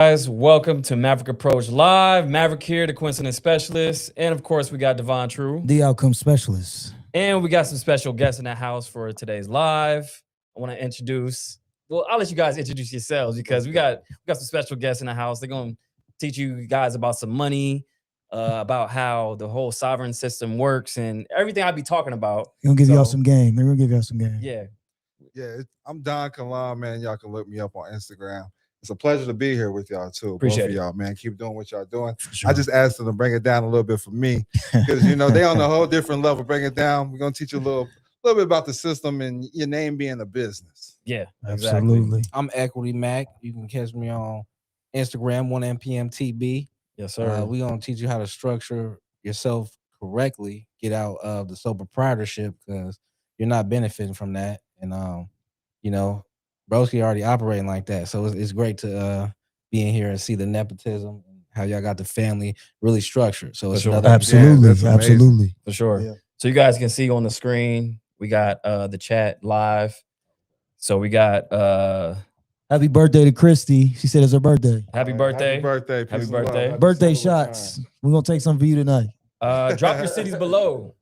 Guys, welcome to Maverick Approach Live. Maverick here, the coincidence specialist. And of course, we got Devon True. The outcome specialist. And we got some special guests in the house for today's live. I want to I'll let you guys introduce yourselves because we got some special guests in the house. They're going to teach you guys about some money, about how the whole sovereign system works and everything I'll be talking about. We're going to give y'all some game. They're going to give y'all some game. Yeah. I'm Don Kilam, man. Y'all can look me up on Instagram. It's a pleasure to be here with y'all too. Appreciate Both of y'all, man. Keep doing what y'all doing. Sure. I just asked them to bring it down a little bit for me because they on a whole different level. Bring it down. We're gonna teach you a little bit about the system and your name being a business. Yeah, absolutely. I'm Equity Mac. You can catch me on Instagram, 1MPMTB. Yes, sir. We're gonna teach you how to structure yourself correctly, get out of the sole proprietorship because you're not benefiting from that. And Broski already operating like that. So it's great to be in here and see the nepotism and how y'all got the family really structured. So it's another Absolutely. For sure. Yeah. So you guys can see on the screen, we got the chat live. So we got Happy birthday to Christy. She said it's her birthday. happy birthday. Happy birthday. Happy Peace and love. birthday. Happy Birthday celebrate shots. time. We're going to take some for you tonight. Drop your cities below.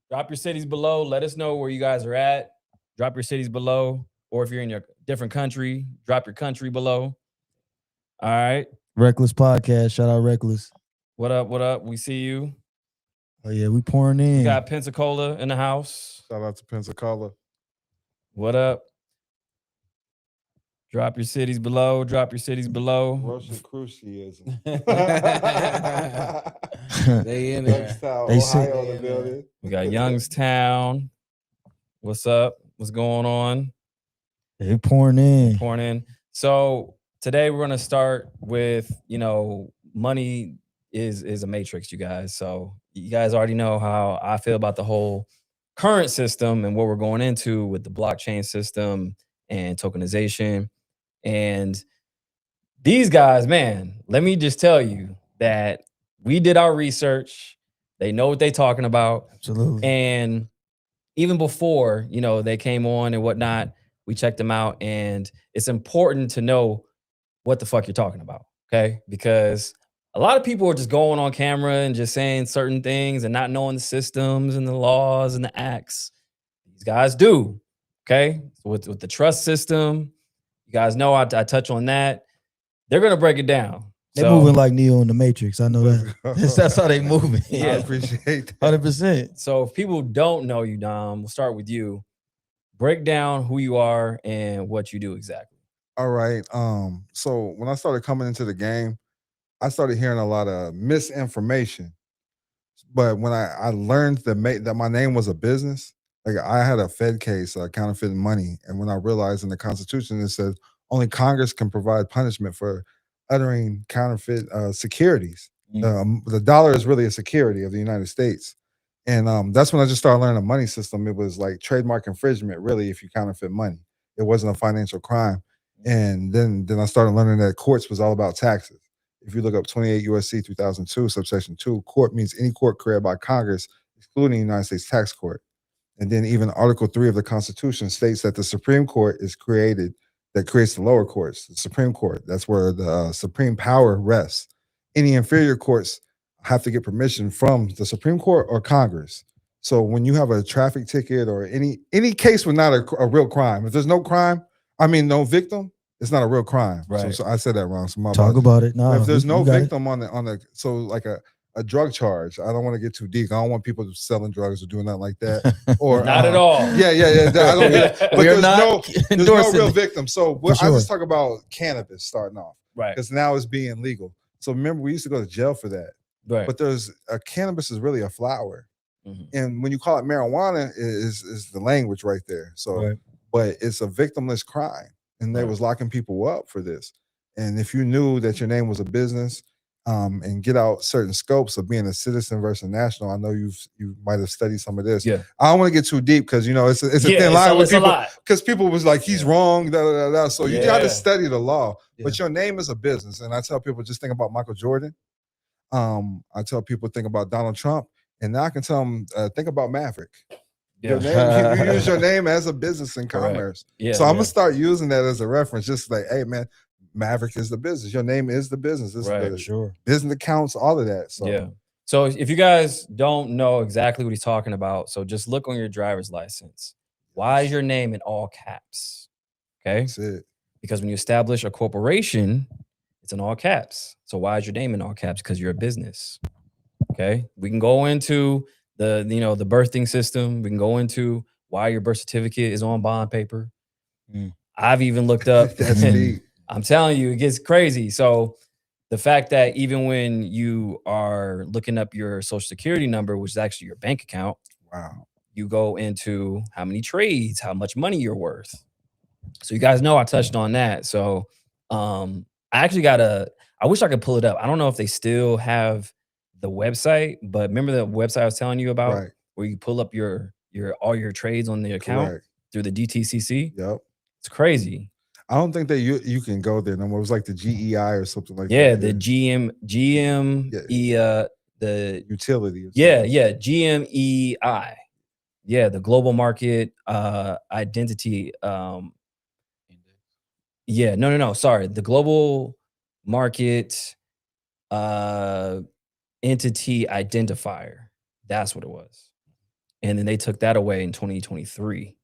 Drop your cities below. Let us know where you guys are at. Drop your cities below. Or if you're in your different country, drop your country below. All right. Reckless Podcast. Shout out Reckless. What up? What up? We see you. Oh, yeah. We pouring in. We got Pensacola in the house. Shout out to Pensacola. What up? Drop your cities below. Drop your cities below. Russian crucianism. They in there. Youngstown, They say- Ohio, in the building. We got Youngstown. What's up? What's going on? They pouring in. Pouring in. So today we're gonna start with, money is a matrix, you guys. So you guys already know how I feel about the whole current system and what we're going into with the blockchain system and tokenization. And these guys, man, let me just tell you that we did our research. They know what they're talking about. Absolutely. And even before, they came on and whatnot, we checked them out. And it's important to know what the fuck you're talking about, okay? Because a lot of people are just going on camera and just saying certain things and not knowing the systems and the laws and the acts. These guys do, okay? So with the trust system, you guys know I touch on that. They're going to break it down. They're moving like Neo in the Matrix. I know that. That's how they moving. I appreciate that. 100%. So if people don't know you, Dom, we'll start with you. Break down who you are and what you do exactly. All right. So when I started coming into the game, I started hearing a lot of misinformation. But when I learned that my name was a business, like I had a Fed case, counterfeiting money, and when I realized in the Constitution it says only Congress can provide punishment for uttering counterfeit securities. The dollar is really a security of the United States. And that's when I just started learning the money system. It was like trademark infringement, really, if you counterfeit money. It wasn't a financial crime. And then I started learning that courts was all about taxes. If you look up 28 U.S.C. 2002, subsection 2, court means any court created by Congress, excluding the United States tax court. And then even Article 3 of the Constitution states that the Supreme Court is created that creates the lower courts, the Supreme Court. That's where the supreme power rests. Any inferior courts have to get permission from the Supreme Court or Congress. So when you have a traffic ticket or any case with not a real crime, if there's no crime, no victim, it's not a real crime. Right. So I said that wrong. So Talk about it. No, if there's no you got it. victim on the so like a drug charge, I don't want to get too deep. I don't want people selling drugs or doing that like that. Or Not at all. Yeah. I don't get it. But We are there's not no endorsing real it. victim. So For I sure. just talk about cannabis starting off Right. because now it's being legal. So remember, we used to go to jail for that. Right. But cannabis is really a flower. Mhm. And when you call it marijuana, is the language right there. So, Right. but it's a victimless crime, and they Right. was locking people up for this. And if you knew that your name was a business, and get out certain scopes of being a citizen versus national, I know you might have studied some of this. Yeah. I don't want to get too deep because it's a Yeah, thin line with it's a people lot. because people was like he's wrong, da, da, da, da. So you got Yeah. to study the law. Yeah. But your name is a business, and I tell people just think about Michael Jordan. I tell people think about Donald Trump, and now I can tell them think about Maverick. Your name, you use your name as a business in Correct. commerce. Yeah. So I'm gonna start using that as a reference, just like, hey man, Maverick is the business. Your name is the business. This Right, is the Sure. business accounts, all of that. So Yeah. So if you guys don't know exactly what he's talking about, so just look on your driver's license. Why is your name in all caps? Okay. that's it. Because when you establish a corporation, it's in all caps. So why is your name in all caps? Because you're a business. Okay. We can go into the the birthing system. We can go into why your birth certificate is on bond paper. I've even looked up. That's deep. I'm telling you, it gets crazy. So the fact that even when you are looking up your social security number, which is actually your bank account, Wow. you go into how many trades, how much money you're worth. So you guys know I touched on that. So I actually I wish I could pull it up. I don't know if they still have the website, but remember the website I was telling you about Right. where you pull up your all your trades on the account Correct. through the DTCC? Yep. It's crazy. I don't think that you can go there no more. It was like the GEI or something like Yeah, that. the the utility. GMEI. Yeah, the global market identity. Yeah, no. Sorry, the global market entity identifier. That's what it was. And then they took that away in 2023.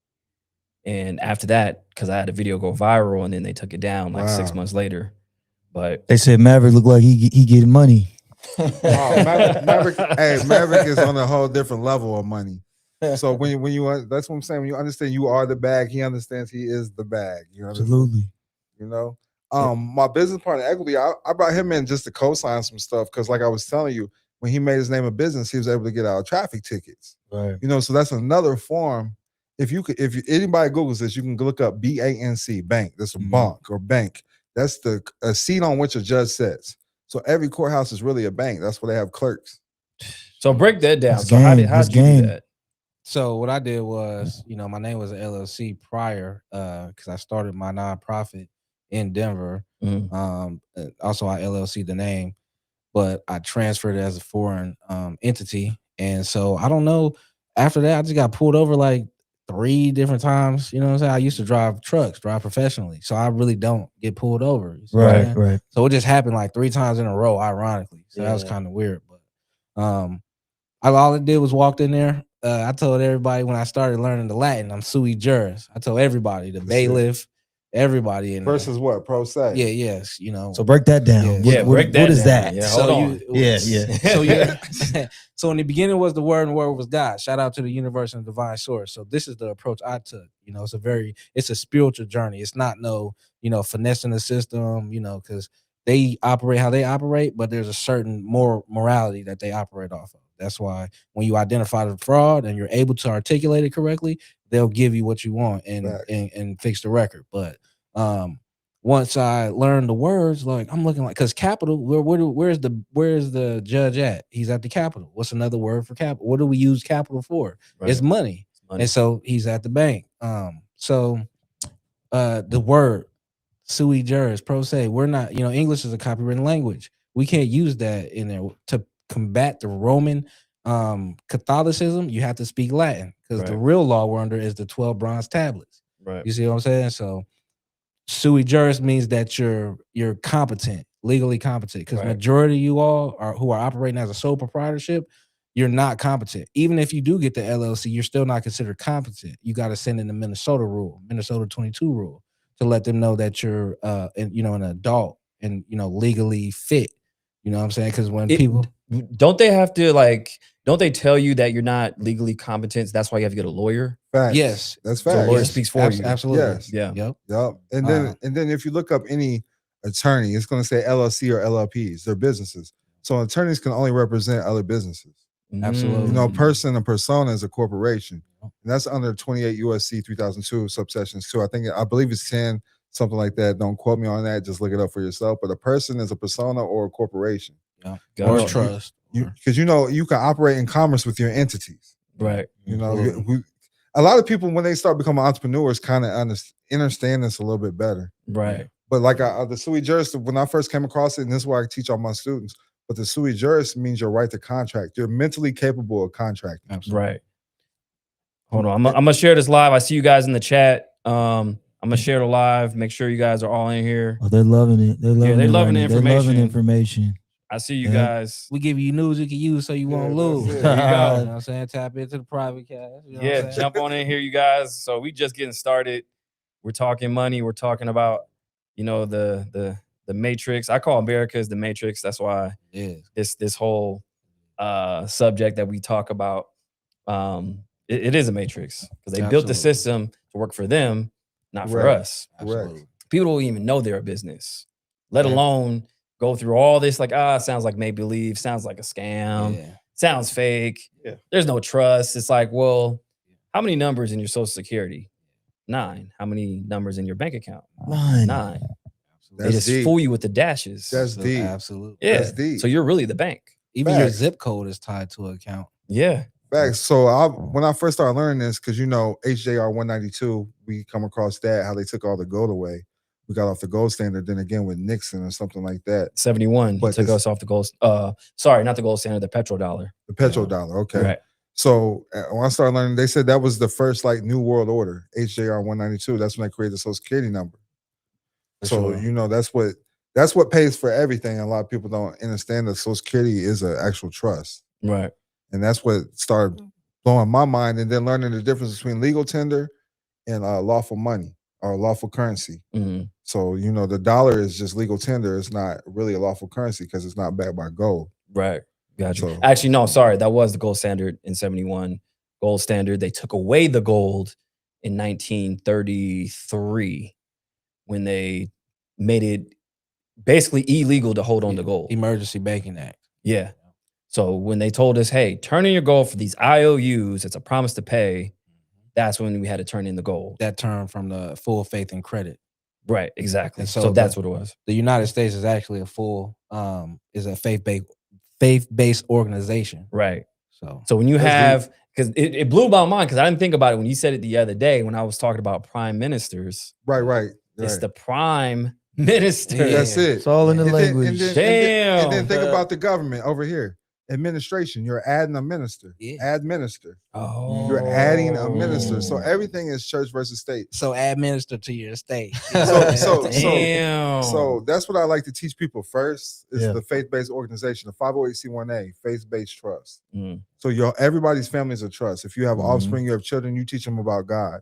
And after that, because I had a video go viral, and then they took it down like 6 Wow. months later. But They said Maverick looked like he getting money. Oh, Maverick, hey, Maverick is on a whole different level of money. So when you that's what I'm saying. When you understand you are the bag, he understands he is the bag. You know, Absolutely. you know. My business partner Equity, I brought him in just to co-sign some stuff because, like I was telling you, when he made his name a business, he was able to get out traffic tickets. Right. You know, so that's another form. If anybody Googles this, you can look up BANC, bank. That's a bank or bank. That's a seat on which a judge sits. So every courthouse is really a bank. That's why they have clerks. so break that down. That's So how game. did That's you do game. that? So what I did was, my name was an LLC prior, because I started my nonprofit in Denver. Also I LLC the name, but I transferred it as a foreign entity. And so I don't know. After that, I just got pulled over like 3 different times. You know what I'm saying? I used to drive professionally, so I really don't get pulled over. You see what I'm saying? Right. So it just happened like 3 times in a row, ironically. So that was Yeah. kind of weird. But all I did was walked in there. I told everybody when I started learning the Latin, I'm sui juris. I told everybody, the bailiff, everybody in Versus there. what? Pro se. Yeah, yes, So break that down. Yeah. Break that What is down. that? Yeah, so hold on. So in the beginning was the word, and the word was God. Shout out to the universe and divine source. So this is the approach I took. It's a spiritual journey. It's not finessing the system, because they operate how they operate, but there's a certain morality that they operate off of. That's why when you identify the fraud and you're able to articulate it correctly, they'll give you what you want and fix the record. But once I learned the words, like I'm looking like, because capital, where's the judge at? He's at the Capitol. What's another word for capital? What do we use capital for? Right. It's money. And so he's at the bank. So the word sui juris, pro se, we're not, English is a copywritten language. We can't use that in there to combat the Roman Catholicism. You have to speak Latin because the real law we're under is the 12 bronze tablets. Right. You see what I'm saying? So sui juris means that you're competent, legally competent, because majority of you all who are operating as a sole proprietorship, you're not competent. Even if you do get the LLC, you're still not considered competent. You got to send in the Minnesota 22 rule, to let them know that you're an adult and legally fit. You know what I'm saying? Because when people don't they have to don't they tell you that you're not legally competent? That's why you have to get a lawyer. Facts. Yes, that's So facts. a lawyer speaks for you. Absolutely. Yes. Yeah. Yep. And then if you look up any attorney, it's going to say LLC or LLPs. They're businesses. So attorneys can only represent other businesses. Absolutely. A persona is a corporation. And that's under 28 USC 3002 subsections 2. I believe it's 10, something like that. Don't quote me on that. Just look it up for yourself. But a person is a persona or a corporation. Yeah. Or trust. Because you can operate in commerce with your entities. Right. A lot of people, when they start becoming entrepreneurs, kind of understand this a little bit better. Right. But like the sui juris, when I first came across it, and this is why I teach all my students, but the sui juris means your right to contract. You're mentally capable of contracting. Right. Hold on. I'm gonna share this live. I see you guys in the chat. I'm I'm gonna share the live. Make sure you guys are all in here. Oh, they're loving it. They're loving they're it. loving right the now. They're loving information. information. I see you Yep. guys. We give you news you can use so you won't that's lose. it. There you You know go. what I'm saying? Tap into the private cash. You know what Yeah, I'm saying? jump on in here, you guys. So we just getting started. We're talking money. We're talking about, you know, the matrix. I call America as the matrix. That's why Yeah. this whole subject that we talk about, it is a matrix because they built the Absolutely. system to work for them, not for Correct. us. Absolutely. People don't even know they're a business, let Yeah. alone go through all this. Like, sounds like make believe, sounds like a scam, Yeah. sounds fake. Yeah. There's no trust. It's like, well, how many numbers in your social security? 9. How many numbers in your bank account? 9. 9. They That's just deep. fool you with the dashes. That's So, deep. absolutely. Yeah. That's deep. So you're really the bank. Even your Facts. zip code is tied to an account. Yeah. Facts. So when I first started learning this, because HJR 192, we come across that how they took all the gold away. We got off the gold standard. Then again with Nixon or something like that, 71. He But took this- us off the gold. Sorry, not the gold standard, the petrodollar. the petrodollar. Okay. Right. So when I started learning, they said that was the first like new world order, HJR 192. That's when they created the Social Security number. For So sure. that's what pays for everything. A lot of people don't understand that Social Security is an actual trust. Right. And that's what started blowing my mind. And then learning the difference between legal tender and lawful money or lawful currency. Mhm. So, the dollar is just legal tender. It's not really a lawful currency because it's not backed by gold. Right. Gotcha. So- Actually, no, sorry. That was the gold standard in 71. Gold standard. They took away the gold in 1933 when they made it basically illegal to hold on to gold. Emergency Banking Act. Yeah. So when they told us, hey, turn in your gold for these IOUs, it's a promise to pay, that's when we had to turn in the gold. That term from the full faith and credit. Right, exactly. And So, so that's what it was. The United States is actually a full is a faith-based organization. Right. So So when you That's have, because it blew my mind because I didn't think about it when you said it the other day when I was talking about prime ministers. Right. It's the prime minister. Yeah. That's it. It's all in the And then- language. and then Damn. think about the government over here. Administration. You're adding a minister. Yeah. Administer. Oh. You're adding a minister. So everything is church versus state. So administer to your state. Damn. So that's what I like to teach people first is Yeah. the faith-based organization, the 508c1A, faith-based trust. Mm. So everybody's family is a trust. If you have Mhm. offspring, you have children, you teach them about God.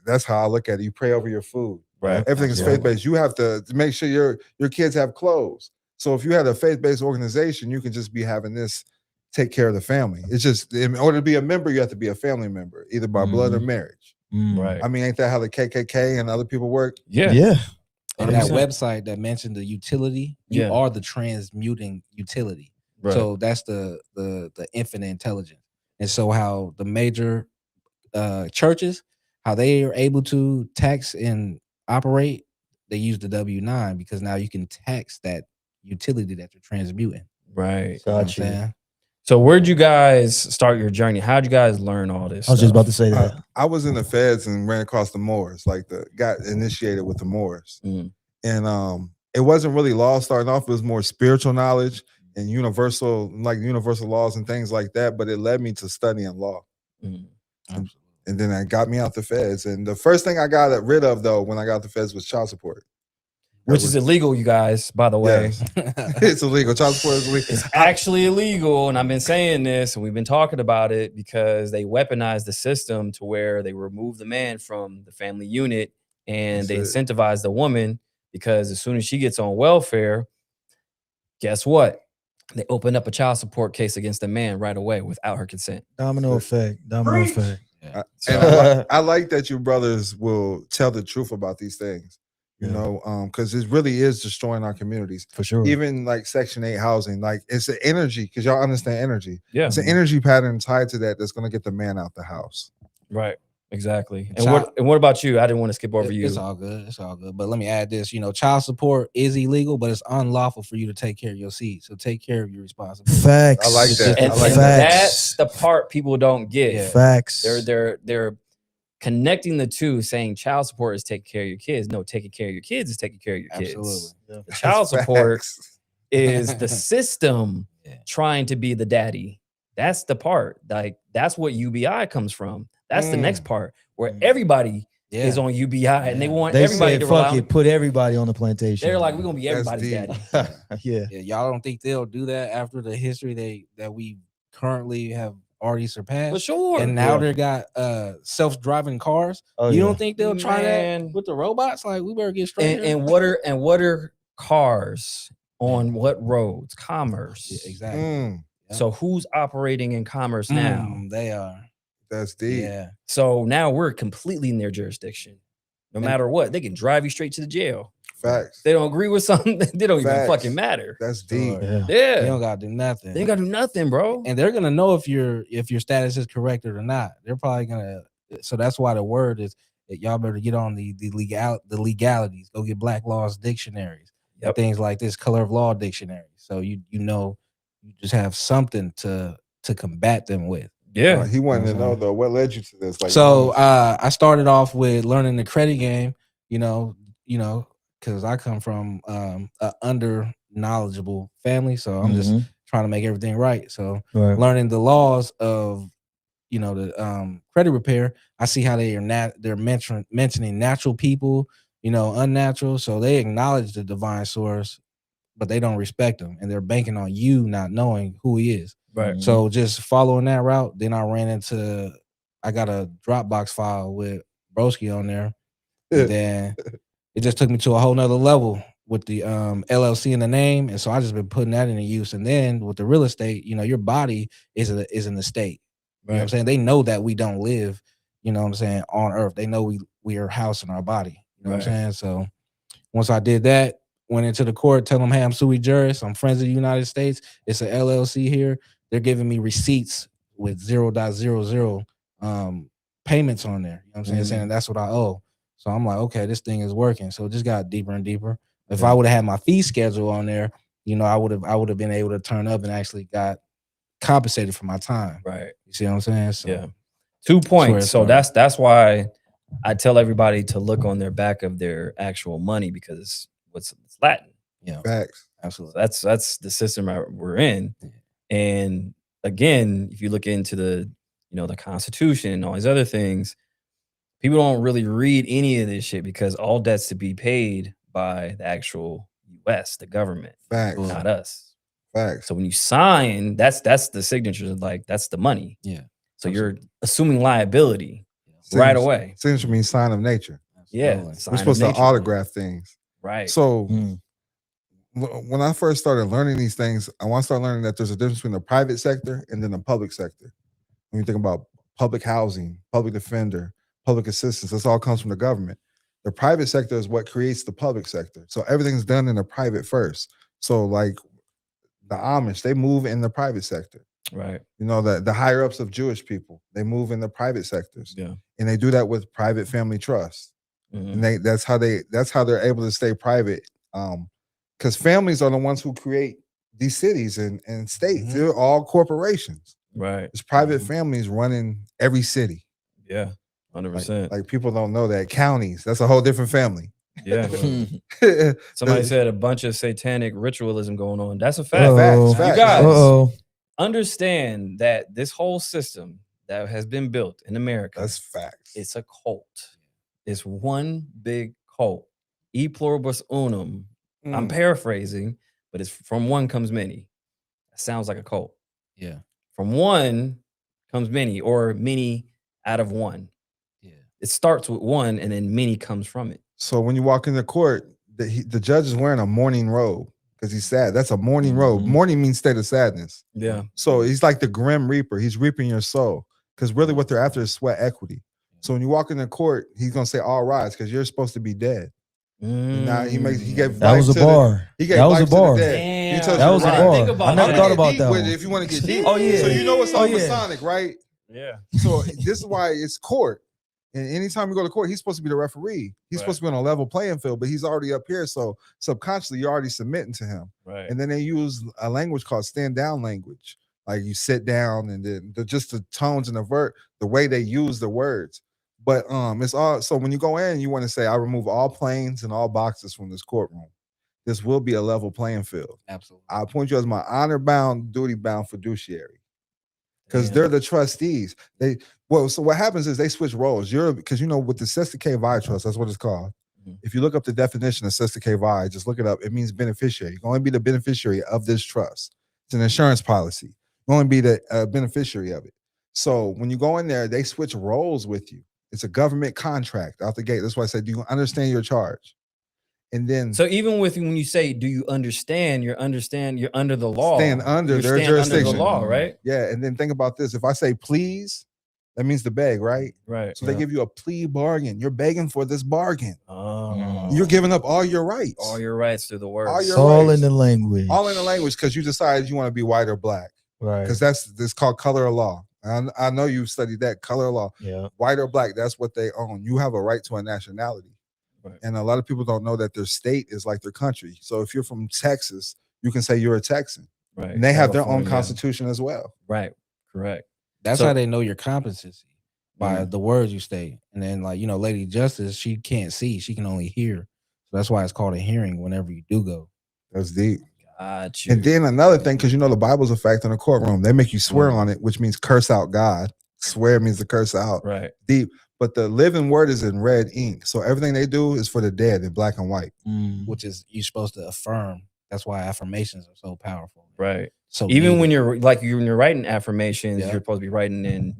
That's how I look at it. You pray over your food. Right. Everything is Absolutely. faith-based. You have to make sure your kids have clothes. So if you had a faith-based organization, you can just be having this take care of the family. It's just in order to be a member, you have to be a family member, either by blood or marriage. Mm. Right. I mean, ain't that how the KKK and other people work? Yeah. Yeah. And that 100%. website that mentioned the utility, you Yeah. are the transmuting utility. Right. So that's the infinite intelligence. And so how the major churches, how they are able to tax and operate, they use the W-9 because now you can tax that utility that you're transmuting. Right. You know what I'm Got you. saying? So where'd you guys start your journey? How'd you guys learn all this? I was just stuff? about to say that. I was in the feds and ran across the Moors, got initiated with the Moors. Mm. And it wasn't really law starting off, it was more spiritual knowledge and universal laws and things like that. But it led me to studying law. Mm. And then it got me out the feds. And the first thing I got rid of though when I got the feds was child support. Which is illegal, you guys, by the way. Yes. It's illegal. Child support is illegal. It's actually illegal. And I've been saying this and we've been talking about it because they weaponize the system to where they remove the man from the family unit and they That's incentivize the woman because as soon as she gets on welfare, guess what? They open up a child support case against the man right away without her consent. Domino effect. Domino effect. And I like that you brothers will tell the truth about these things, because it really is destroying our communities. For sure. Even like Section 8 housing, like it's an energy, because y'all understand energy. Yeah. It's an energy pattern tied to that's going to get the man out the house. Right. Exactly. And Child- what about you? I didn't want to skip over you. It's all good. It's all good. But let me add this. Child support is illegal, but it's unlawful for you to take care of your seed. So take care of your responsibility. Facts. I like that. And, I like and that. that's the part people don't get. Yeah. Facts. They're connecting the two, saying child support is taking care of your kids. No, taking care of your kids is taking care of your kids. Absolutely. The child support Facts. is the system Yeah. trying to be the daddy. That's the part. Like that's what UBI comes from. That's the next part where everybody is on UBI, and they want They everybody said, to rely fuck on it, put everybody on the plantation. They're like, we're gonna be That's everybody's deep. daddy. Yeah. Yeah, y'all don't think they'll do that after the history that we currently have already surpassed? For sure. And now Yeah. they got self-driving cars. Oh, you yeah. don't think they'll try Man. that with the robots? Like, we better get straight. And what are cars on what roads? Commerce. Yeah, exactly. Yep. So who's operating in commerce now? They are. That's deep. Yeah. So now we're completely in their jurisdiction. No matter what, they can drive you straight to the jail. Facts. If they don't agree with something, they don't even Facts. fucking matter. That's deep. Yeah. Yeah. They don't gotta do nothing. They ain't gotta do nothing, bro. And they're gonna know if your status is corrected or not. They're probably gonna. So that's why the word is that y'all better get on the legalities. Go get Black Laws dictionaries, and things like this, Color of Law dictionary. So you know you just have something to combat them with. Yeah. He wanted to know though, what led you to this? Like, so I started off with learning the credit game. You know, because I come from an under knowledgeable family, so I'm just trying to make everything right. So learning the laws of the credit repair, I see how they're mentioning natural people, unnatural. So they acknowledge the divine source, but they don't respect him, and they're banking on you not knowing who he is. Right. So just following that route, then I got a Dropbox file with Broski on there, and then it just took me to a whole nother level with the LLC in the name, and so I just been putting that into use. And then with the real estate, your body is an estate. You know what I'm saying? They know that we don't live, on earth. They know we are house in our body. You know what I'm saying? So once I did that, went into the court, tell them, hey, I'm sui juris. I'm friends of the United States. It's an LLC here. They're giving me receipts with 0.00 payments on there. You know what I'm saying? Saying that's what I owe. So I'm like, okay, this thing is working. So it just got deeper and deeper. If I would have had my fee schedule on there, I would have been able to turn up and actually got compensated for my time. Right. You see what I'm saying? So yeah. 2 points. So that's why I tell everybody to look on their back of their actual money, because it's Latin. Yeah. Facts. Absolutely. That's the system we're in. And again, if you look into the the Constitution and all these other things, people don't really read any of this shit, because all debts to be paid by the actual US, the government, Facts. not us. Facts. So when you sign, that's the signature, like that's the money. Yeah. So you're assuming liability right away. Signature means sign of nature. Yeah. We're supposed to autograph things. Right. So when I first started learning these things, I want to start learning that there's a difference between the private sector and then the public sector. When you think about public housing, public defender, public assistance, this all comes from the government. The private sector is what creates the public sector. So everything's done in the private first. So like the Amish, they move in the private sector. Right. The higher ups of Jewish people, they move in the private sectors. Yeah. And they do that with private family trust. And that's how they're able to stay private. Because families are the ones who create these cities and states. They're all corporations. Right. It's private families running every city. Yeah. 100%. Like people don't know that. Counties, that's a whole different family. Yeah. Somebody said a bunch of satanic ritualism going on. That's a fact. Facts. You guys understand that this whole system that has been built in America, that's facts. It's a cult. It's one big cult. E pluribus unum. I'm paraphrasing, but it's from one comes many. It sounds like a cult. Yeah. From one comes many, or many out of one. Yeah. It starts with one, and then many comes from it. So when you walk into court, the judge is wearing a mourning robe because he's sad. That's a mourning robe. Mourning means state of sadness. Yeah. So he's like the grim reaper. He's reaping your soul, because really what they're after is sweat equity. So when you walk into court, he's gonna say, "All rise," because you're supposed to be dead. Now he gave that was a bar. He gave that was a bar. Damn. That was a bar. I never thought about that one. If you want to get deep, oh yeah. So you know it's all Masonic, right? Yeah. So this is why it's court. And anytime you go to court, he's supposed to be the referee. He's supposed to be on a level playing field, but he's already up here. So subconsciously, you're already submitting to him. Right. And then they use a language called stand down language. Like you sit down, and then just the tones and the way they use the words. But it's all, so when you go in, you want to say, I remove all planes and all boxes from this courtroom. This will be a level playing field. Absolutely. I appoint you as my honor-bound, duty-bound fiduciary. because Damn. they're the trustees. So what happens is they switch roles. Because with the Sister K Vi Trust, that's what it's called. Mhm. If you look up the definition of Sister K Vi, just look it up. It means beneficiary. You can only be the beneficiary of this trust. It's an insurance policy. You can only be the beneficiary of it. So when you go in there, they switch roles with you. It's a government contract out the gate. That's why I said, do you understand your charge? And then So even when you say, do you understand? You're under the law. stand under You their stand under jurisdiction. the law, right? Yeah. And then think about this. If I say please, that means to beg, right? Right. So they give you a plea bargain. You're begging for this bargain. Oh. You're giving up all your rights. all your rights through the words. All your All rights. in the language. All in the language because you decided you want to be white or black. Right. Because this called color of law. And I know you've studied that color of law. Yeah. White or black, that's what they own. You have a right to a nationality. Right. And a lot of people don't know that their state is like their country. So if you're from Texas, you can say you're a Texan. Right. And they have their own California. constitution as well. Right. Correct. That's So- how they know your competency by the words you say. And then, Lady Justice, she can't see; she can only hear. So that's why it's called a hearing. Whenever you do go, That's deep. Got you. And then another thing, because the Bible's a fact in the courtroom, they make you swear on it, which means curse out God. Swear means to curse out. Right. Deep. But the living word is in red ink. So everything they do is for the dead in black and white. which is you're supposed to affirm. That's why affirmations are so powerful. Right. So Even when needed. you're writing affirmations, Yeah. you're supposed to be writing in,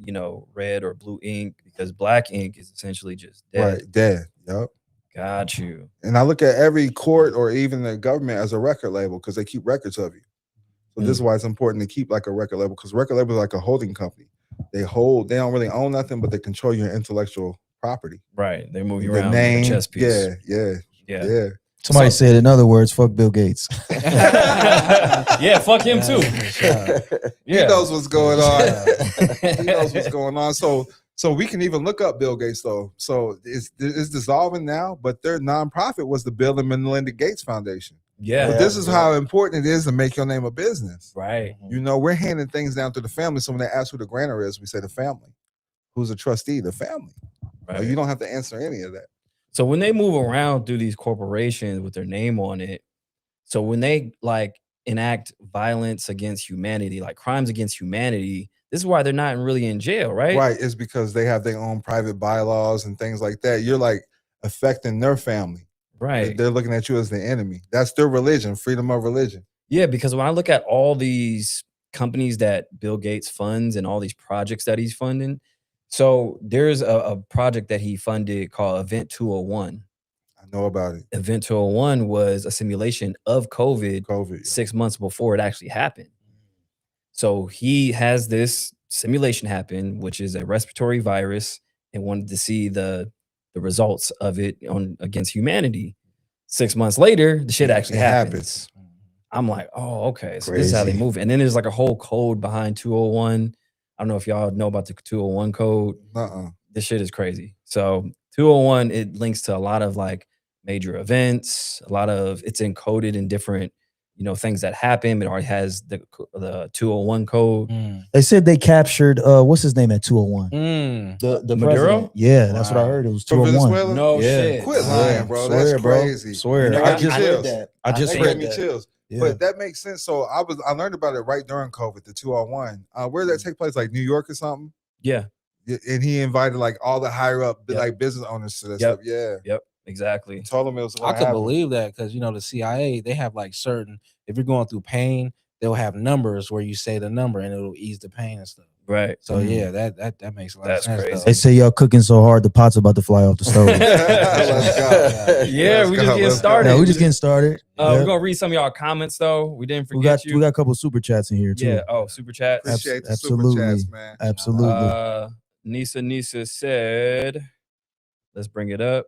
red or blue ink because black ink is essentially just dead. Right. Dead. Yep. Got you. And I look at every court or even the government as a record label because they keep records of you. So this is why it's important to keep like a record label because record label is like a holding company. They don't really own nothing, but they control your intellectual property. Right. They move you The around name, like a chess piece. yeah. Somebody said, in other words, fuck Bill Gates. Yeah, fuck him too. He knows what's going on. He knows what's going on. So we can even look up Bill Gates though. So it's dissolving now, but their nonprofit was the Bill and Melinda Gates Foundation. Yeah. But this is how important it is to make your name a business. Right. We're handing things down to the family. So when they ask who the grantor is, we say the family. Who's a trustee? The family. Right. You don't have to answer any of that. So when they move around through these corporations with their name on it, so when they enact violence against humanity, like crimes against humanity, this is why they're not really in jail, right? Right. It's because they have their own private bylaws and things like that. You're like affecting their family. Right. They're looking at you as the enemy. That's their religion, freedom of religion. Yeah, because when I look at all these companies that Bill Gates funds and all these projects that he's funding, so there's a project that he funded called Event 201. I know about it. Event 201 was a simulation of COVID 6 months before it actually happened. So he has this simulation happen, which is a respiratory virus, and wanted to see the results of it against humanity. 6 months later, the shit actually happens. I'm like, oh, okay. So this is how they move. And then there's like a whole code behind 201. I don't know if y'all know about the 201 code. This shit is crazy. So 201, it links to a lot of major events, it's encoded in different, things that happen. It already has the 201 code. They said they captured what's his name at 201? The Maduro? president. Yeah, that's what I heard. It was From 201. Venezuela? No Yeah. shit. Quit lying, bro. Swear, That's bro. crazy. Swear. You know, I just I read chills. that. I just That read gave me that. chills. Yeah. But that makes sense. So I learned about it right during COVID, the 201. Where did that take place? Like New York or something? Yeah. And he invited all the higher up Yep. business owners to that Yep. stuff. Yeah. Yep. Exactly. Told him it was I could believe that because the CIA, they have certain, if you're going through pain, they'll have numbers where you say the number and it'll ease the pain and stuff. Right. So yeah, that makes a lot That's of sense. crazy. though. They say y'all cooking so hard, the pot's about to fly off the stove. Let's go. Yeah, Let's we go, just getting let's go. started. Yeah, we just getting started. We're Yeah. gonna read some of y'all comments though. We didn't we forget got a couple super chats in here too. Yeah. Oh, super chats. Appreciate the Absolutely. super chats, man. Absolutely. Nisa said, let's bring it up.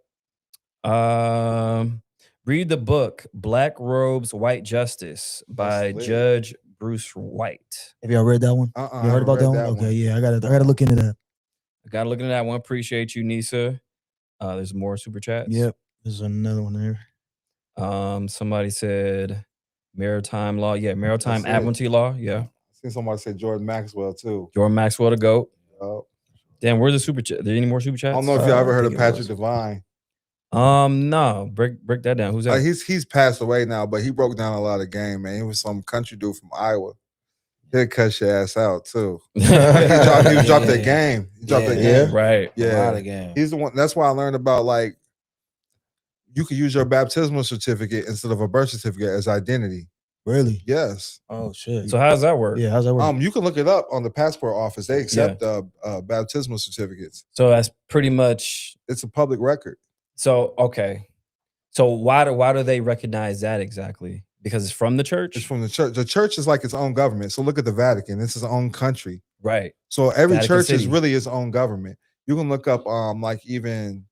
Read the book Black Robes, White Justice by lit. Judge Bruce White. Have y'all read that one? I You heard haven't about read that one? Okay, yeah, I gotta look into that. I gotta look into that one. Appreciate you, Nisa. There's more super chats. Yep, there's another one there. Somebody said maritime law. Yeah, maritime That's it. admiralty law. Yeah. I seen somebody say Jordan Maxwell too. Jordan Maxwell to go. Oh. Damn, where's the super chat? There any more super I chats? don't know if y'all ever I heard of think it was. Patrick Devine. No. Break that down. Who's that? He's passed away now, but he broke down a lot of game, man. He was some country dude from Iowa. He'll cuss your ass out too. He Right. dropped that game. He dropped that game. Right. A lot of games. He's the one. That's why I learned about like you can use your baptismal certificate instead of a birth certificate as identity. Really? Yes. Oh shit. So how does that work? Yeah, how's that work? You can look it up on the passport office. They accept baptismal certificates. So that's pretty much. It's a public record. So okay. So why do they recognize that exactly? Because it's from the church? It's from the church. The church is like its own government. So look at the Vatican. It's its own country. Right. So every Vatican church is City. really its own government. You can look up like even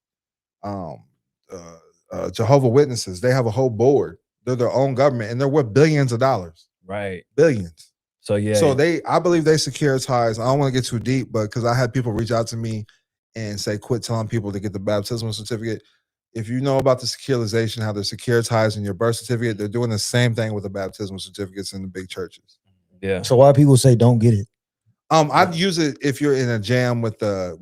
Jehovah Witnesses. They have a whole board. They're their own government and they're worth billions of dollars. Right. Billions. So yeah. So I believe they securitize. I don't want to get too deep, but because I had people reach out to me and say, quit telling people to get the baptismal certificate. If you know about the securitization, how they're securitizing your birth certificate, they're doing the same thing with the baptismal certificates in the big churches. Yeah. So why people say don't get it? I'd use it if you're in a jam with the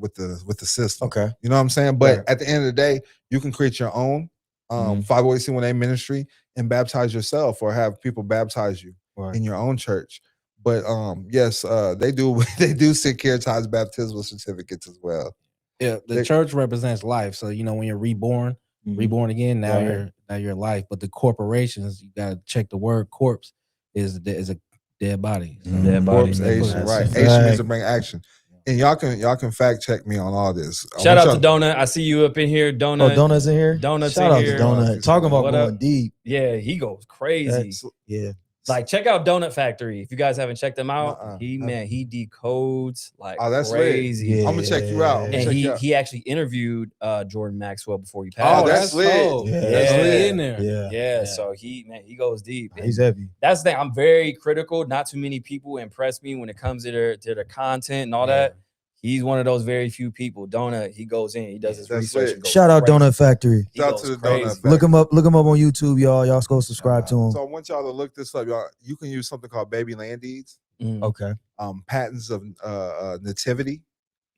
system. Okay. You know what I'm saying? But Right. at the end of the day, you can create your own 501c1A ministry and baptize yourself or have people baptize you in your own church. But yes, they do securitize baptismal certificates as well. Yeah, the church represents life. So when you're reborn again, now you're life. But the corporations, you gotta check the word corpse is a dead body. So Dead body. Corpse Asian, right? Fact. Asian means to bring action. And y'all can fact check me on all this. Shout out to Donut. I see you up in here. Donut. Oh, Donut's in here? Donut's Shout in out here. to Donut. Talking about What going up? deep. Yeah, he goes crazy. Yeah. Like, check out Donut Factory. If you guys haven't checked them out, he decodes like that's crazy. lit. I'm gonna check you out. And he actually interviewed Jordan Maxwell before he passed. Oh, that's lit. Yeah. That's lit in there. Yeah. So he goes deep. He's heavy. That's the thing. I'm very critical. Not too many people impress me when it comes to their content and all that. He's one of those very few people. Donut, he goes in, he does his research. And goes Shout out crazy. Donut Factory. Shout out to the Donut Factory. Look him up on YouTube, y'all. Y'all go subscribe to him. So I want y'all to look this up, y'all. You can use something called baby land deeds. Okay. Patents of nativity.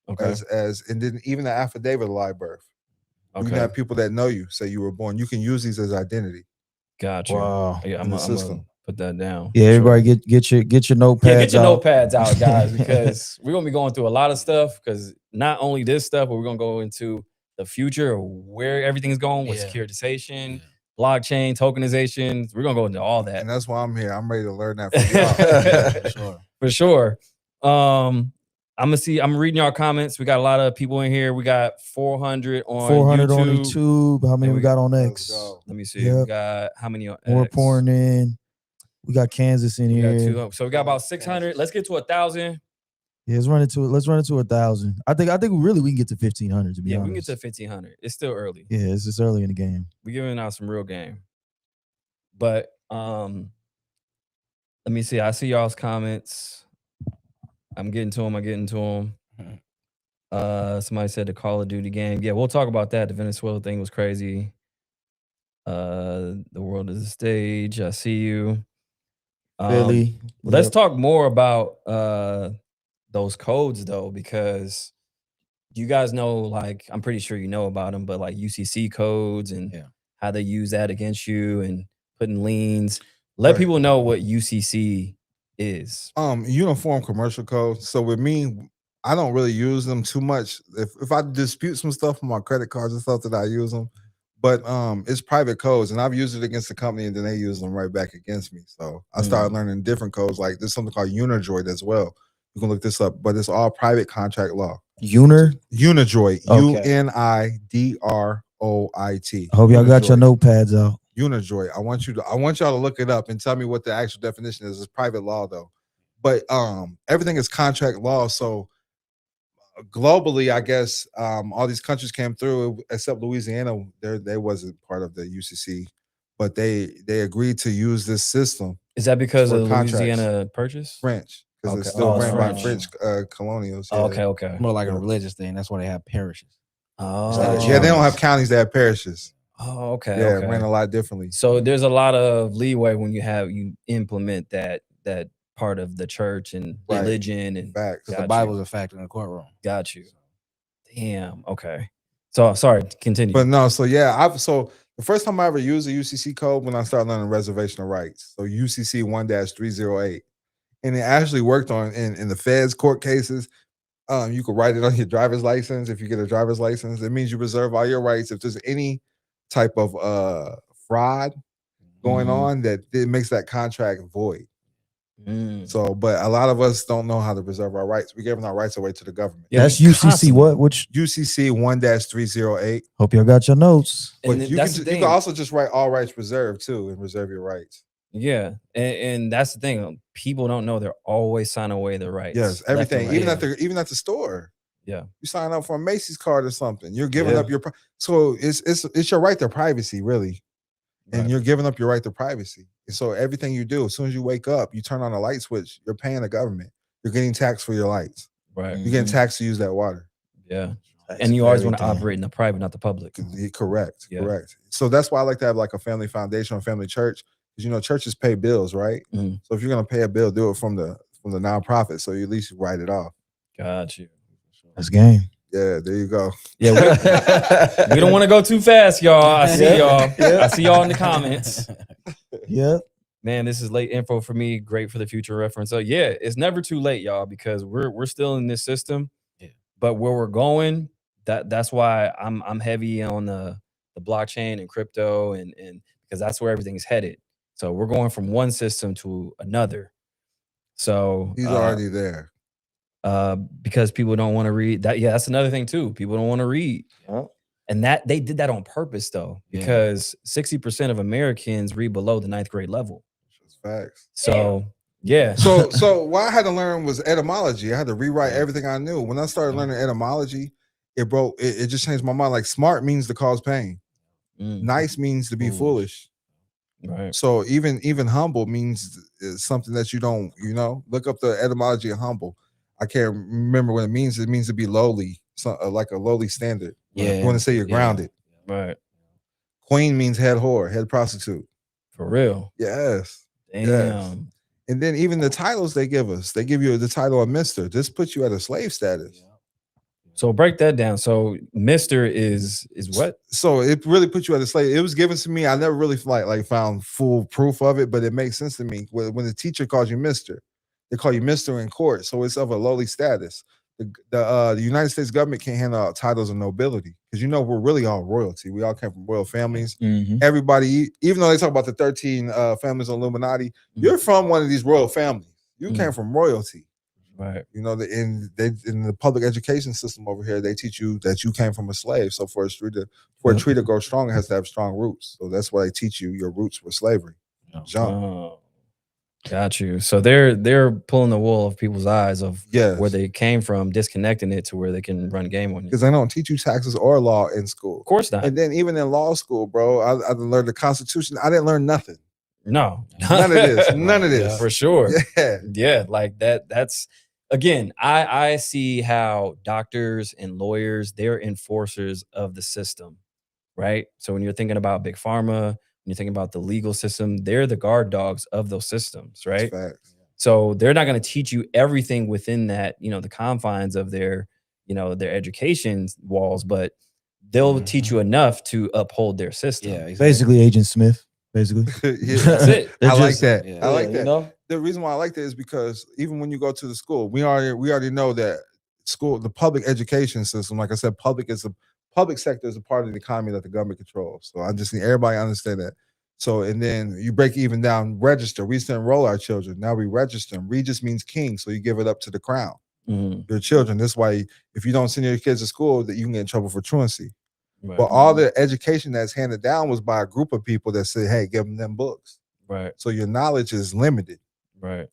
Okay. As and then even the affidavit of live birth. Okay. You can have people that know you say you were born. You can use these as identity. Gotcha. Wow. Yeah, I'm gonna put that down. Yeah, everybody get your notepads. Yeah, get your notepads out, guys, because we're gonna be going through a lot of stuff. Because not only this stuff, but we're gonna go into the future of where everything's going with securitization, blockchain, tokenization. We're gonna go into all that. And that's why I'm here. I'm ready to learn that from y'all. For sure. I'm reading our comments. We got a lot of people in here. We got 400 on 400 YouTube. on YouTube. How many we got on X? Let me see. We got how many on More X? pouring in. We got Kansas in here. So we got about 600. Let's get to 1,000. Yeah, let's run it to 1,000. I think really we can get to 1,500 to be honest. We can get to 1,500. It's still early. Yeah, it's just early in the game. We're giving out some real game. But let me see. I see y'all's comments. I'm getting to them. Somebody said the Call of Duty game. Yeah, we'll talk about that. The Venezuela thing was crazy. The world is a stage. I see you. Philly. Let's talk more about those codes though, because you guys know, like, I'm pretty sure you know about them, but like UCC codes and how they use that against you and putting liens. Let people know what UCC is. Uniform Commercial Code. So with me, I don't really use them too much. If I dispute some stuff on my credit cards and stuff, that I use them. But it's private codes, and I've used it against the company, and then they use them right back against me. So I started learning different codes. Like there's something called Unidroid as well. You can look this up, but it's all private contract law. Unidroid. Unidroit. I hope y'all got your notepads out. Unidroid. I want y'all to look it up and tell me what the actual definition is. It's private law though, but everything is contract law. So globally, I guess all these countries came through except Louisiana. They wasn't part of the UCC, but they agreed to use this system. Is that because of the contracts. Louisiana Purchase? French, because it's still ran by French colonials. Yeah. Okay. More like a religious thing. That's why they have parishes. Oh, yeah, they don't have counties; they have parishes. Oh, okay. Yeah, ran a lot differently. So there's a lot of leeway when you implement that part of the church and religion and facts. The Bible's a factor in the courtroom. Got you. Damn. Okay. So sorry. Continue. But no. So yeah, the first time I ever used a UCC code when I started learning reservation of rights. So UCC 1-308, and it actually worked on in the feds court cases. You could write it on your driver's license. If you get a driver's license, it means you reserve all your rights. If there's any type of fraud going on, that it makes that contract void. So, but a lot of us don't know how to preserve our rights. We're giving our rights away to the government. Yeah, That's we UCC constantly- what? Which UCC 1-308. hope y'all got your notes. But And you that's can, the you thing. can also just write all rights reserved too and reserve your rights. Yeah, and that's the thing. People don't know they're always signing away their rights. Yes, left and everything, right. even at the store. Yeah. You sign up for a Macy's card or something. You're giving Yeah. up your so it's your right to privacy, really. And Right. you're giving up your right to privacy. And so everything you do, as soon as you wake up, you turn on a light switch, you're paying the government. You're getting taxed for your lights. Right. You're getting taxed to use that water. Yeah. That's And you always very want to damn- operate in the private, not the public. Correct. Yeah. Correct. So that's why I like to have like a family foundation or family church. Because churches pay bills, right? Mhm. So if you're gonna pay a bill, do it from the nonprofit. So you at least write it off. Got you. That's game. Yeah, there you go. Yeah, we don't want to go too fast, y'all. I see y'all. I see y'all in the comments. Yeah. Man, this is late info for me. Great for the future reference. So yeah, it's never too late, y'all, because we're still in this system. Yeah. But where we're going, that's why I'm heavy on the blockchain and crypto and because that's where everything's headed. So we're going from one system to another. So He's already there. because people don't want to read that. Yeah, that's another thing too. People don't want to read. And that they did that on purpose though, because 60% of Americans read below the 9th grade level. That's facts. So yeah. So what I had to learn was etymology. I had to rewrite everything I knew. When I started learning etymology, it just changed my mind. Like smart means to cause pain. Nice means to be foolish. Right. So even humble means something that you don't, look up the etymology of humble. I can't remember what it means. It means to be lowly, like a lowly standard. Yeah. You want to say you're grounded. Right. Queen means head whore, head prostitute. For real. Yes. Damn. Yes. And then even the titles they give us, they give you the title of Mr. This puts you at a slave status. So break that down. So Mr. is what? So it really puts you at a slave. It was given to me. I never really like found full proof of it, but it makes sense to me. When the teacher calls you Mr., they call you Mr. in court. So it's of a lowly status. The United States government can't handle titles of nobility because we're really all royalty. We all came from royal families. Everybody, even though they talk about the 13 families of Illuminati, you're from one of these royal families. You came from royalty. Right. In the public education system over here, they teach you that you came from a slave. So for a tree to grow strong, it has to have strong roots. So that's why they teach you your roots were slavery. Jump. Oh, got you. So they're pulling the wool of people's eyes of where they came from, disconnecting it to where they can run game on you. Because they don't teach you taxes or law in school. Of course not. And then even in law school, bro, I learned the Constitution. I didn't learn nothing. No. None of this. None of this. For sure. Yeah. Yeah. Like that's again, I see how doctors and lawyers, they're enforcers of the system, right? So when you're thinking about big pharma, when you're thinking about the legal system, they're the guard dogs of those systems, right? Facts. So they're not going to teach you everything within that, the confines of their education walls, but they'll teach you enough to uphold their system. Yeah, exactly. Basically, Agent Smith. Basically, Yeah. That's it. They're I like just- that. yeah. I like Yeah, that. The reason why I like that is because even when you go to the school, we already know that school, the public education system, like I said, public sector is a part of the economy that the government controls. So I just need everybody to understand that. So, and then you break even down, register. We used to enroll our children. Now we register them. Regis means king. So you give it up to the crown. Your children. That's why if you don't send your kids to school, that you can get in trouble for truancy. Right. But all the education that's handed down was by a group of people that say, hey, give them books. Right. So your knowledge is limited. Right.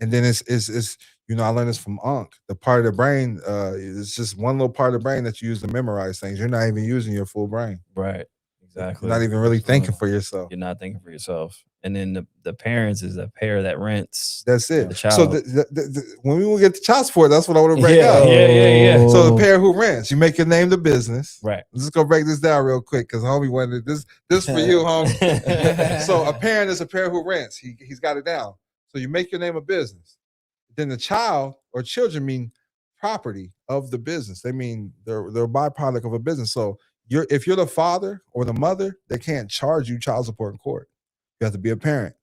And then it's I learned this from Unc. The part of the brain, it's just one little part of the brain that you use to memorize things. You're not even using your full brain. Right. Exactly. You're not even really thinking for yourself. You're not thinking for yourself. And then the parents is a pair that rents. That's it. The child. So when we will get to child support, that's what I want to break Yeah, up. yeah. So the pair who rents, you make your name the business. Right. Let's go break this down real quick because homie wanted this for you, homie. So a parent is a pair who rents. He's got it down. So you make your name a business. Then the child or children mean property of the business. They mean they're a byproduct of a business. So if you're the father or the mother, they can't charge you child support in court. You have to be a parent.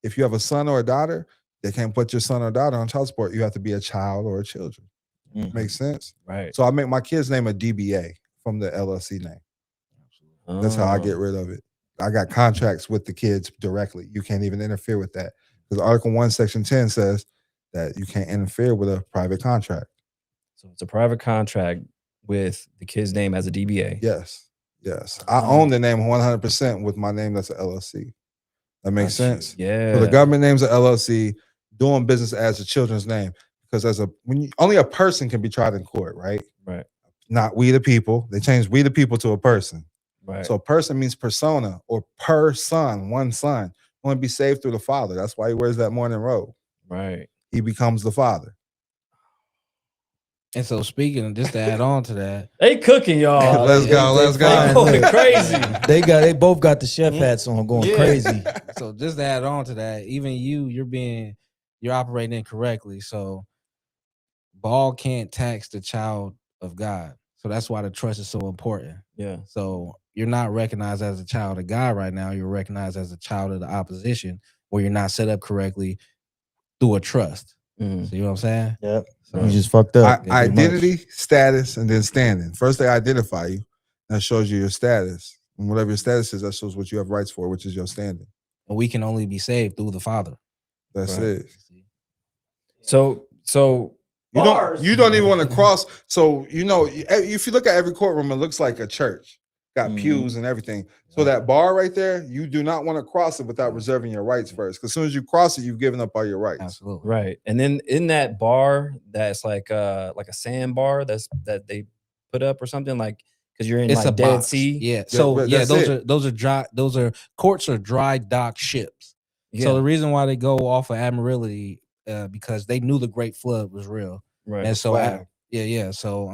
If you have a son or a daughter, They can't put your son or daughter on child support. You have to be a child or a children. Mhm. Makes sense. Right. So I make my kid's name a DBA from the LLC name. That's how I get rid of it. I got contracts with the kids directly. You can't even interfere with that because Article 1, Section 10 says that you can't interfere with a private contract. So it's a private contract with the kid's name as a DBA. Yes. I own the name 100% with my name that's an LLC. That makes sense. Yeah. So the government names an LLC, doing business as a children's name because only a person can be tried in court, right? Right. Not we the people. They changed we the people to a person. Right. So a person means persona or per son, one son. Want to be saved through the Father. That's why he wears that mourning robe. Right. He becomes the Father. And so speaking of, just to add on to that, they cooking, y'all. Let's go. They going crazy. They both got the chef hats on, going crazy. So just to add on to that, even you're operating incorrectly. So Ball can't tax the child of God. So that's why the trust is so important. Yeah. So you're not recognized as a child of God right now. You're recognized as a child of the opposition, where you're not set up correctly through a trust. Mhm. So you know what I'm saying? Yep. So You just fucked up. Identity, status, and then standing. First, they identify you. That shows you your status. And whatever your status is, that shows what you have rights for, which is your standing. and we can only be saved through the Father. That's Right. it. So You don't even want to cross. So if you look at every courtroom, it looks like a church. Got pews and everything. So that bar right there, you do not want to cross it without reserving your rights first. Because as soon as you cross it, you've given up all your rights. Absolutely. right. And then in that bar that's like a sand bar that they put up or something, like because you're in It's like a Dead box. Sea. Yeah. Yeah, So but yeah, that's those are dry. Those are courts are dry dock ships. Yeah. So the reason why they go off of admiralty, because they knew the Great Flood was real, Right. and so Flag. So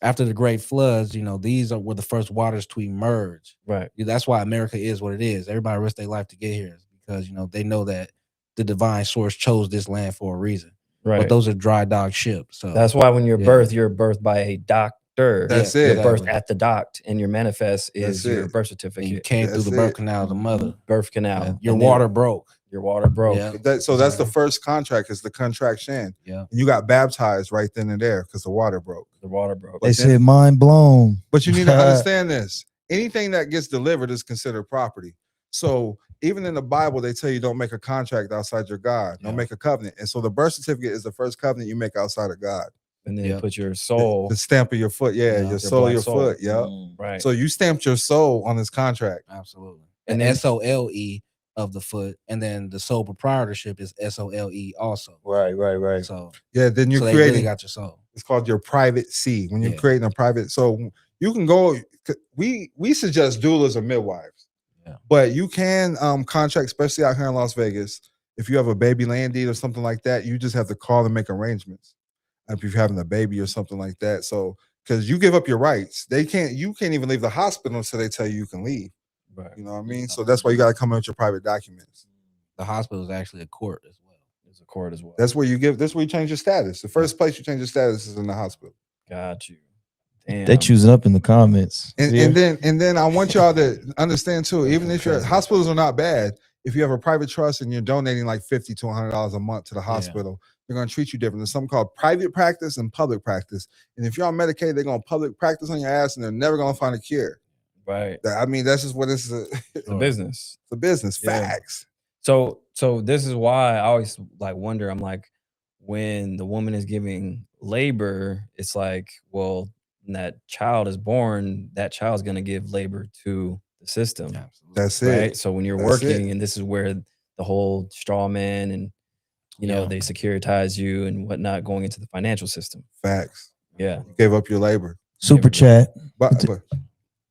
after the Great Floods, these were the first waters to emerge. Right. That's why America is what it is. Everybody risked their life to get here because they know that the divine source chose this land for a reason. Right. But those are dry dock ships. So That's why when you're birthed by a doctor. That's Yeah, it. You're birthed exactly. at the doct, and your manifest is That's your it. birth And you certificate. came through That's the birth it. canal of the mother. Birth canal. Your And then water broke. Your water broke. Yeah. So that's the first contract is the contraction. Yeah. And you got baptized right then and there because the water broke. The water broke. They said mind blown. But you need to understand this. Anything that gets delivered is considered property. So even in the Bible, they tell you don't make a contract outside your God. Don't Yeah. make a covenant. And so the birth certificate is the first covenant you make outside of God. And then Yep. put your soul. The stamp of your foot. Yeah, Yeah, your soul, black your soul. foot. Yep. Right. So you stamped your soul on this contract. Absolutely. And And then- SOLE of the foot, and then the sole proprietorship is SOLE also. Right. So, Yeah, then you're so they creating really got your soul. it's called your private C. When you're Yeah. creating a private, so you can go. We suggest doulas or midwives. Yeah. But you can contract, especially out here in Las Vegas. If you have a baby land deed or something like that, you just have to call and make arrangements. If you're having a baby or something like that, so because you give up your rights, you can't even leave the hospital until they tell you can leave. Right. You know what I mean? So that's why you got to come in with your private documents. The hospital is actually a court as well. There's a court as well. That's where you change your status. The first place you change your status is in the hospital. Got you. Damn. They choosing up in the comments. And then I want y'all to understand too, even if your Crazy. hospitals are not bad, if you have a private trust and you're donating like $50 to $100 a month to the hospital, they're going to treat you different. There's something called private practice and public practice. And if you're on Medicaid, they're going to public practice on your ass and they're never going to find a cure. Right. I mean, that's just what this is. It's a business. It's a business. Yeah. Facts. So this is why I always like wonder. I'm like, when the woman is giving labor, it's like, well, when that child is born, that child's gonna give labor to the system. Absolutely. That's Right. it. So when you're That's working, it. and this is where the whole straw man and they securitize you and whatnot going into the financial system. Facts. Yeah. You gave up your labor. Super chat. But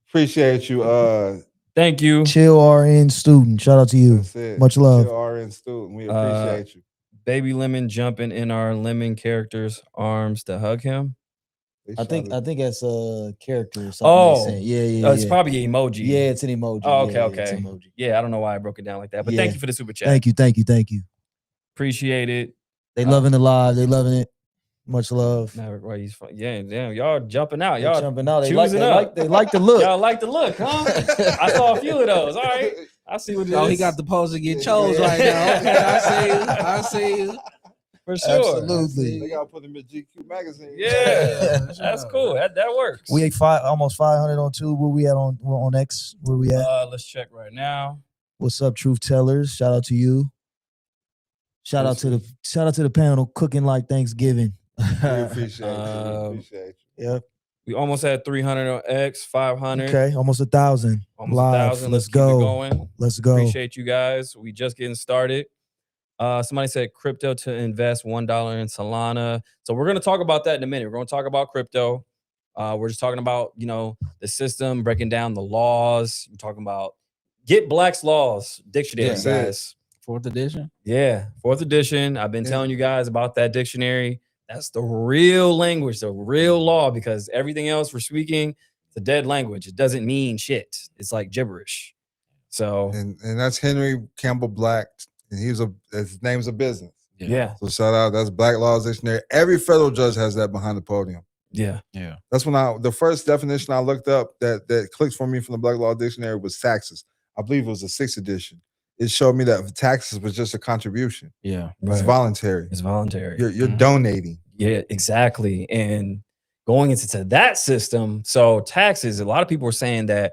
appreciate you. Thank you. Chill RN student. Shout out to you. That's it. Much love. Chill RN student. We appreciate you. Baby Lemon jumping in our lemon character's arms to hug him. I think that's a character or something. Oh. they're saying. Yeah. It's probably an emoji. Yeah, it's an emoji. Oh, okay, Yeah, okay. it's an emoji. Yeah, I don't know why I broke it down like that, but Yeah. thank you for the super chat. Thank you. Appreciate it. They loving the live. They loving it. Much love. Maverick, why he's fun. Yeah, damn, y'all jumping out. They Y'all jumping out. They choosing up. like the look. Y'all like the look, huh? I saw a few of those. All right. I see what it is. Oh, he got the pose to get chose right now. Okay, I see you. for sure. Absolutely. They gotta put him in GQ magazine. Yeah, for that's sure. cool. That works. We ate almost 500 on Tube. Where we at on X? Where we at? Let's check right now. What's up, Truth Tellers? Shout out to you. Shout out to the panel cooking like Thanksgiving. We appreciate you. We appreciate you. Yep. We almost had 300 on X, 500. Okay, almost 1,000. Almost Live. 1,000. Let's Keep go. it going. Let's go. Appreciate you guys. We just getting started. Somebody said crypto to invest $1 in Solana. So we're going to talk about that in a minute. We're going to talk about crypto. We're just talking about, the system, breaking down the laws. We're talking about Get Black's Laws Dictionary, guys. 4th edition. Yeah, 4th edition. I've been telling you guys about that dictionary. That's the real language, the real law, because everything else we're speaking, it's a dead language. It doesn't mean shit. It's like gibberish. So And that's Henry Campbell Black, and his name's a business. yeah. So shout out. That's Black Laws Dictionary. Every federal judge has that behind the podium. Yeah. That's when the first definition I looked up that clicked for me from the Black Law Dictionary was taxes. I believe it was the 6th edition. It showed me that taxes was just a contribution. Yeah. It's voluntary. It's voluntary. You're donating. Yeah, exactly. And going into that system, so taxes, a lot of people are saying that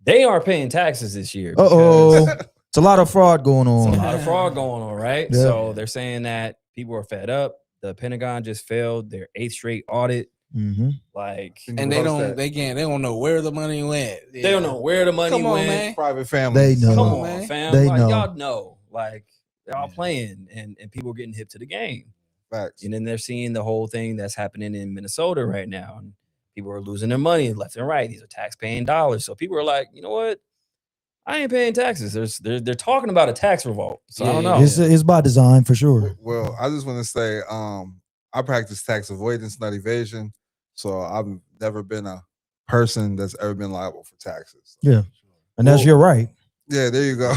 they are paying taxes this year. It's a lot of fraud going on. It's a lot of fraud going on, right? Yeah. So they're saying that people are fed up. The Pentagon just failed their 8th straight audit. Mm-hmm. Like, And they don't know where the money went. they don't know where the money Come on, went. man. Private families. They know. Come on, man. fam. They Like, know. y'all know. Like, they're all playing and people are getting hip to the game. Facts. And then they're seeing the whole thing that's happening in Minnesota right now. And people are losing their money left and right. These are tax-paying dollars. So people are like, you know what? I ain't paying taxes. They're talking about a tax revolt. So I don't know. It's by design for sure. Well, I just want to say, I practice tax avoidance, not evasion. So I've never been a person that's ever been liable for taxes. Yeah. And that's your right. Yeah, there you go.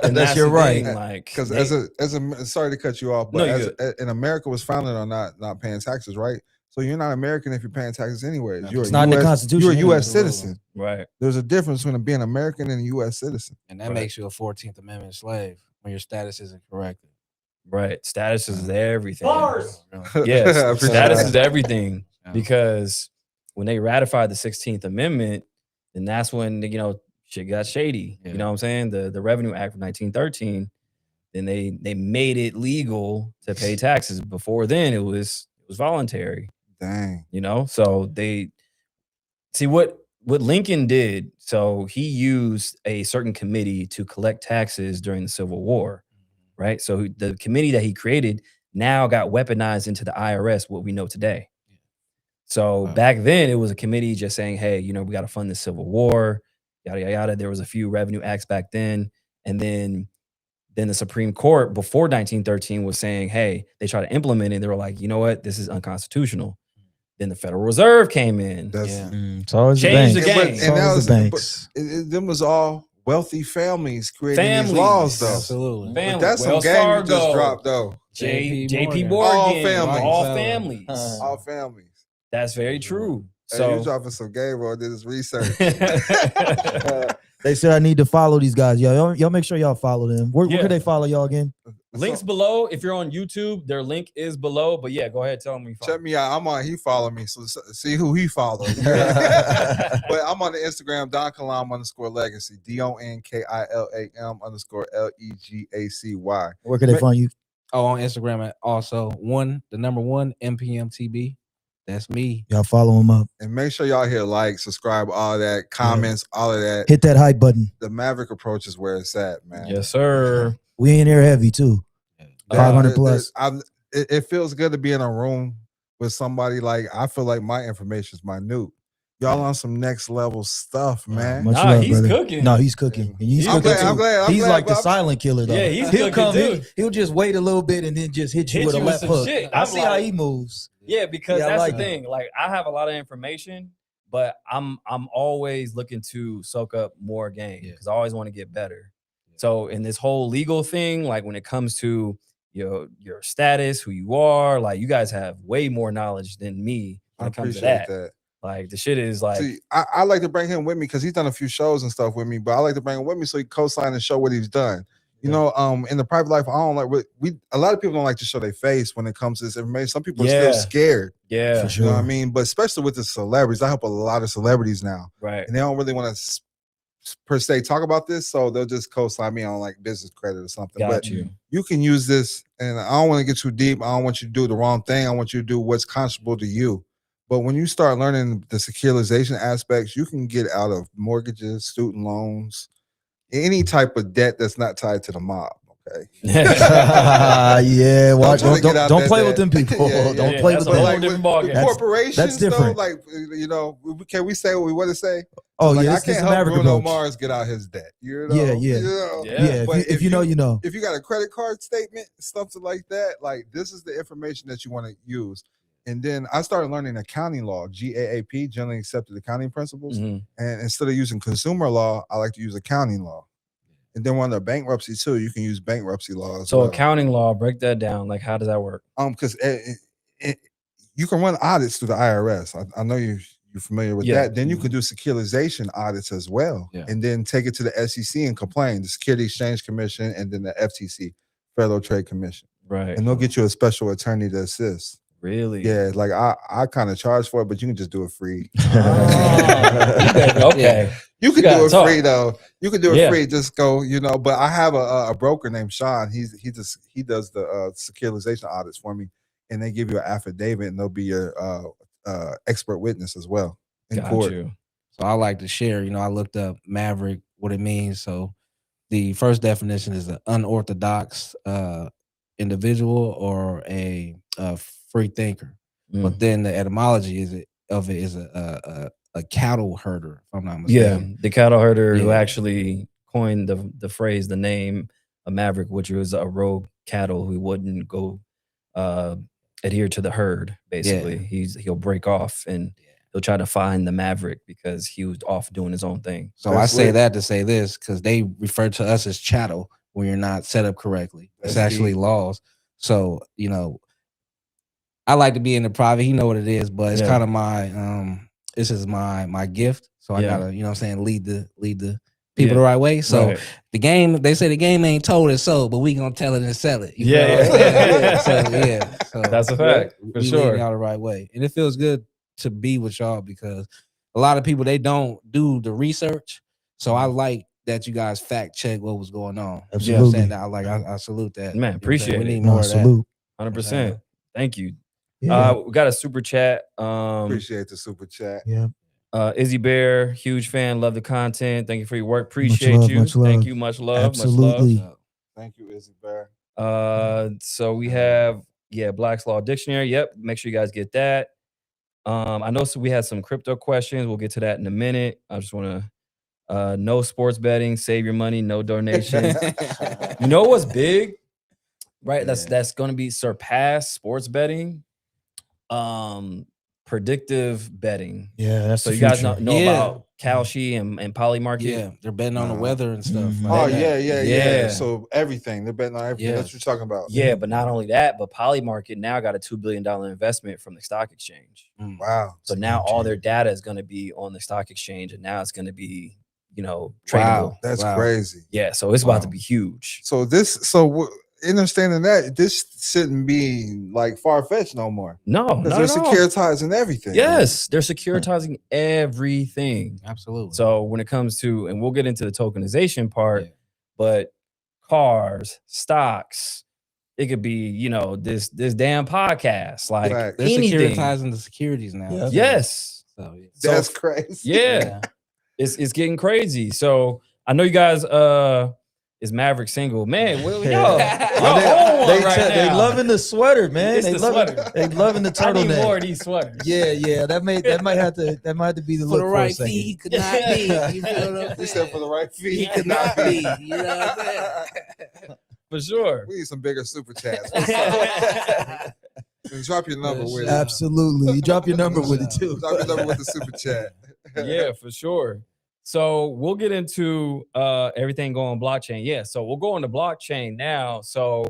And That's your the right. thing, like, Because they- as a sorry to cut you off, No, but you're in America was founded on not paying taxes, right? So you're not American if you're paying taxes anyways. No, You're it's a not in the US Constitution You're a anyway. U.S. citizen. right. There's a difference between being American and a U.S. citizen. And that Right. makes you a 14th Amendment slave when your status isn't corrected. Right. Status is everything. Bars. Yes. I appreciate Status that. is everything. Yeah. Because when they ratified the 16th Amendment, then that's when shit got shady. Yeah. You know what I'm saying? The Revenue Act of 1913. Then they made it legal to pay taxes. Before then, it was voluntary. Dang. So they see what Lincoln did. So he used a certain committee to collect taxes during the Civil War, right? So the committee that he created now got weaponized into the IRS, what we know today. So Wow. back then, it was a committee just saying, hey, we got to fund the Civil War, yada, yada, yada. There was a few revenue acts back then. And then the Supreme Court before 1913 was saying, hey, they tried to implement it. They were like, you know what? This is unconstitutional. Then the Federal Reserve came in. That's Yeah. It's always the Changed banks. the game. It's And that always was the banks. them was all wealthy families creating Families. these laws, though. Absolutely. Family, But that's some Wells game you Fargo, just dropped, though. JP Morgan. Morgan, All families. All families. That's very true. So you So dropping some game, bro. Did this research. They said I need to follow these guys. Y'all make sure y'all follow them. Where Yeah. could they follow y'all again? links below. If you're on YouTube, their link is below. But yeah, go ahead, tell them you follow. Check me out. I'm on. He follow me, so see who he follows. But I'm on the Instagram Don_Legacy DONKILAM_LEGACY. Where could they find you? Oh, on Instagram at also the number one MPMTB. That's me. Y'all follow them up. And make sure y'all hit like, subscribe, all that, comments, all of that. Hit that hype button. The Maverick approach is where it's at, man. Yes, sir. We in there heavy too. 500 plus. It feels good to be in a room with somebody like I feel like my information is minute. Y'all on some next level stuff, man. Much Nah, love, he's brother. cooking. No, he's cooking. And he's I'm cooking glad- too. I'm glad- He's like the but I'm- silent killer though. Yeah, he's he'll cooking come. too. He'll just wait a little bit and then just hit you Hit with a you with left some hook. shit. I I'm see how like- he moves. Yeah, because Yeah, I that's like the it. thing. Like I have a lot of information, but I'm always looking to soak up more game because I always want to get better. So in this whole legal thing, like when it comes to your status, who you are, like you guys have way more knowledge than me I when it comes to appreciate that. that. Like the shit is like, See, I like to bring him with me because he's done a few shows and stuff with me, but I like to bring him with me so he co-sign and show what he's done. You know, in the private life, I don't like a lot of people don't like to show their face when it comes to this information. Some people are still scared. yeah, For You know what I sure. mean? But especially with the celebrities, I help a lot of celebrities now. right. And they don't really want to per se talk about this, so they'll just co-sign me on like business credit or something. Got But you. you can use this, and I don't want to get too deep. I don't want you to do the wrong thing. I want you to do what's conscionable to you. But when you start learning the securitization aspects, you can get out of mortgages, student loans, any type of debt that's not tied to the mob. Okay. Yeah, watch. try to get out Don't that play debt. with them people. Yeah, Don't yeah, play that's with a them. whole different ballgame. with corporations, that's different. though, like, you know, can we say what we want to say? Oh Like, yeah, I it's can't a help Maverick Bruno approach. Mars get out his debt. You know? Yeah. You know? Yeah. Yeah, But if you know, you know. If you got a credit card statement, something like that, like this is the information that you want to use. And then I started learning accounting law, GAAP, generally accepted accounting principles. Mhm. And instead of using consumer law, I like to use accounting law. And then when the bankruptcy too, you can use bankruptcy law as So well. accounting law, break that down. Like, how does that work? Because you can run audits through the IRS. I know you're familiar with Yeah. that. Then you can do securitization audits as well, Yeah. and then take it to the SEC and complain, the Security Exchange Commission, and then the FTC, Federal Trade Commission, Right. and they'll get you a special attorney to assist. Really? Yeah, like I kind of charge for it, but you can just do it free. Oh, okay. You can gotta do it talk. free though. You can do it Yeah. free. Just go, you know. But I have a broker named Sean. He does the securitization audits for me, and they give you an affidavit, and they'll be your expert witness as well in Got court. you. So I like to share. You know, I looked up Maverick, what it means. So the first definition is an unorthodox individual or a free thinker. But then the etymology of it is a cattle herder, if I'm not Yeah, mistaken. the cattle herder who Yeah. actually coined the phrase, the name of Maverick, which was a rogue cattle who wouldn't go adhere to the herd. Basically, he'll break off and he'll try to find the Maverick because he was off doing his own thing. So That's I say lit. that to say this because they refer to us as chattel when you're not set up correctly. It's That's actually deep. laws. So, you know, I like to be in the private. He know what it is, but it's Yeah. kind of my this is my gift. So I Yeah. gotta, you know what I'm saying, lead the people Yeah. the right way. So Right. the game, they say the game ain't told it so, but we gonna tell it and sell it. You Yeah, feel what I'm yeah. saying? So yeah. So That's a fact, for we sure. leading y'all the right way. And it feels good to be with y'all because a lot of people they don't do the research. So I like that you guys fact check what was going on. You know what I'm saying? I salute that. Man, You know what I'm saying? appreciate we it. need No, more of that. salute. 100%. Thank you. Yeah. We got a super chat. Appreciate the super chat. Yeah. Izzy Bear, huge fan, love the content. Thank you for your work. Much Appreciate love, you. much love. Thank you. Much love. Absolutely. Much love. Thank you, Izzy Bear. So we have Black's Law Dictionary. Yep. Make sure you guys get that. I know we had some crypto questions. We'll get to that in a minute. I just want to no sports betting, save your money, no donations. You know what's big? Right? That's gonna be surpass sports betting. Predictive betting. Yeah, that's So the you guys future. know Yeah. about Kalshi and Poly Market? Yeah, they're betting on the weather and stuff. Mhm. like Oh that. Yeah. So everything they're betting on everything. Yeah. That's what you're talking about. Yeah, but not only that, but Poly Market now got a $2 billion investment from the stock exchange. Mm. Wow. So now all their data is going to be on the stock exchange, and now it's going to be, tradable. Wow. That's Wow. crazy. Yeah, so it's about to Wow. be huge. So understanding that this shouldn't be like far fetched no more. No, Because not they're at all. securitizing everything. Yes, they're securitizing everything. Absolutely. So when it comes to, and we'll get into the tokenization part, Yeah. but cars, stocks, it could be, this damn podcast, like Right. They're anything. securitizing the securities now. Yeah. too. Yes. So yeah. That's crazy. Yeah. It's getting crazy. So I know you guys is Maverick single. Man, well, Yeah. y'all own one right they now. loving the sweater, man. It's They the loving sweater. they loving the I need more turtleneck. of these sweaters. Yeah. That might have to be the For look the for a right second. fee, he could not be. You feel what I'm He said saying? for the right fee. He could not be. You know what I'm saying? For sure. We need some bigger super chats. What's up? And drop your number with it. Absolutely. You drop your number with it too. Drop your number with the super chat. Yeah, for sure. So we'll get into everything going blockchain. Yeah, so we'll go into blockchain now. So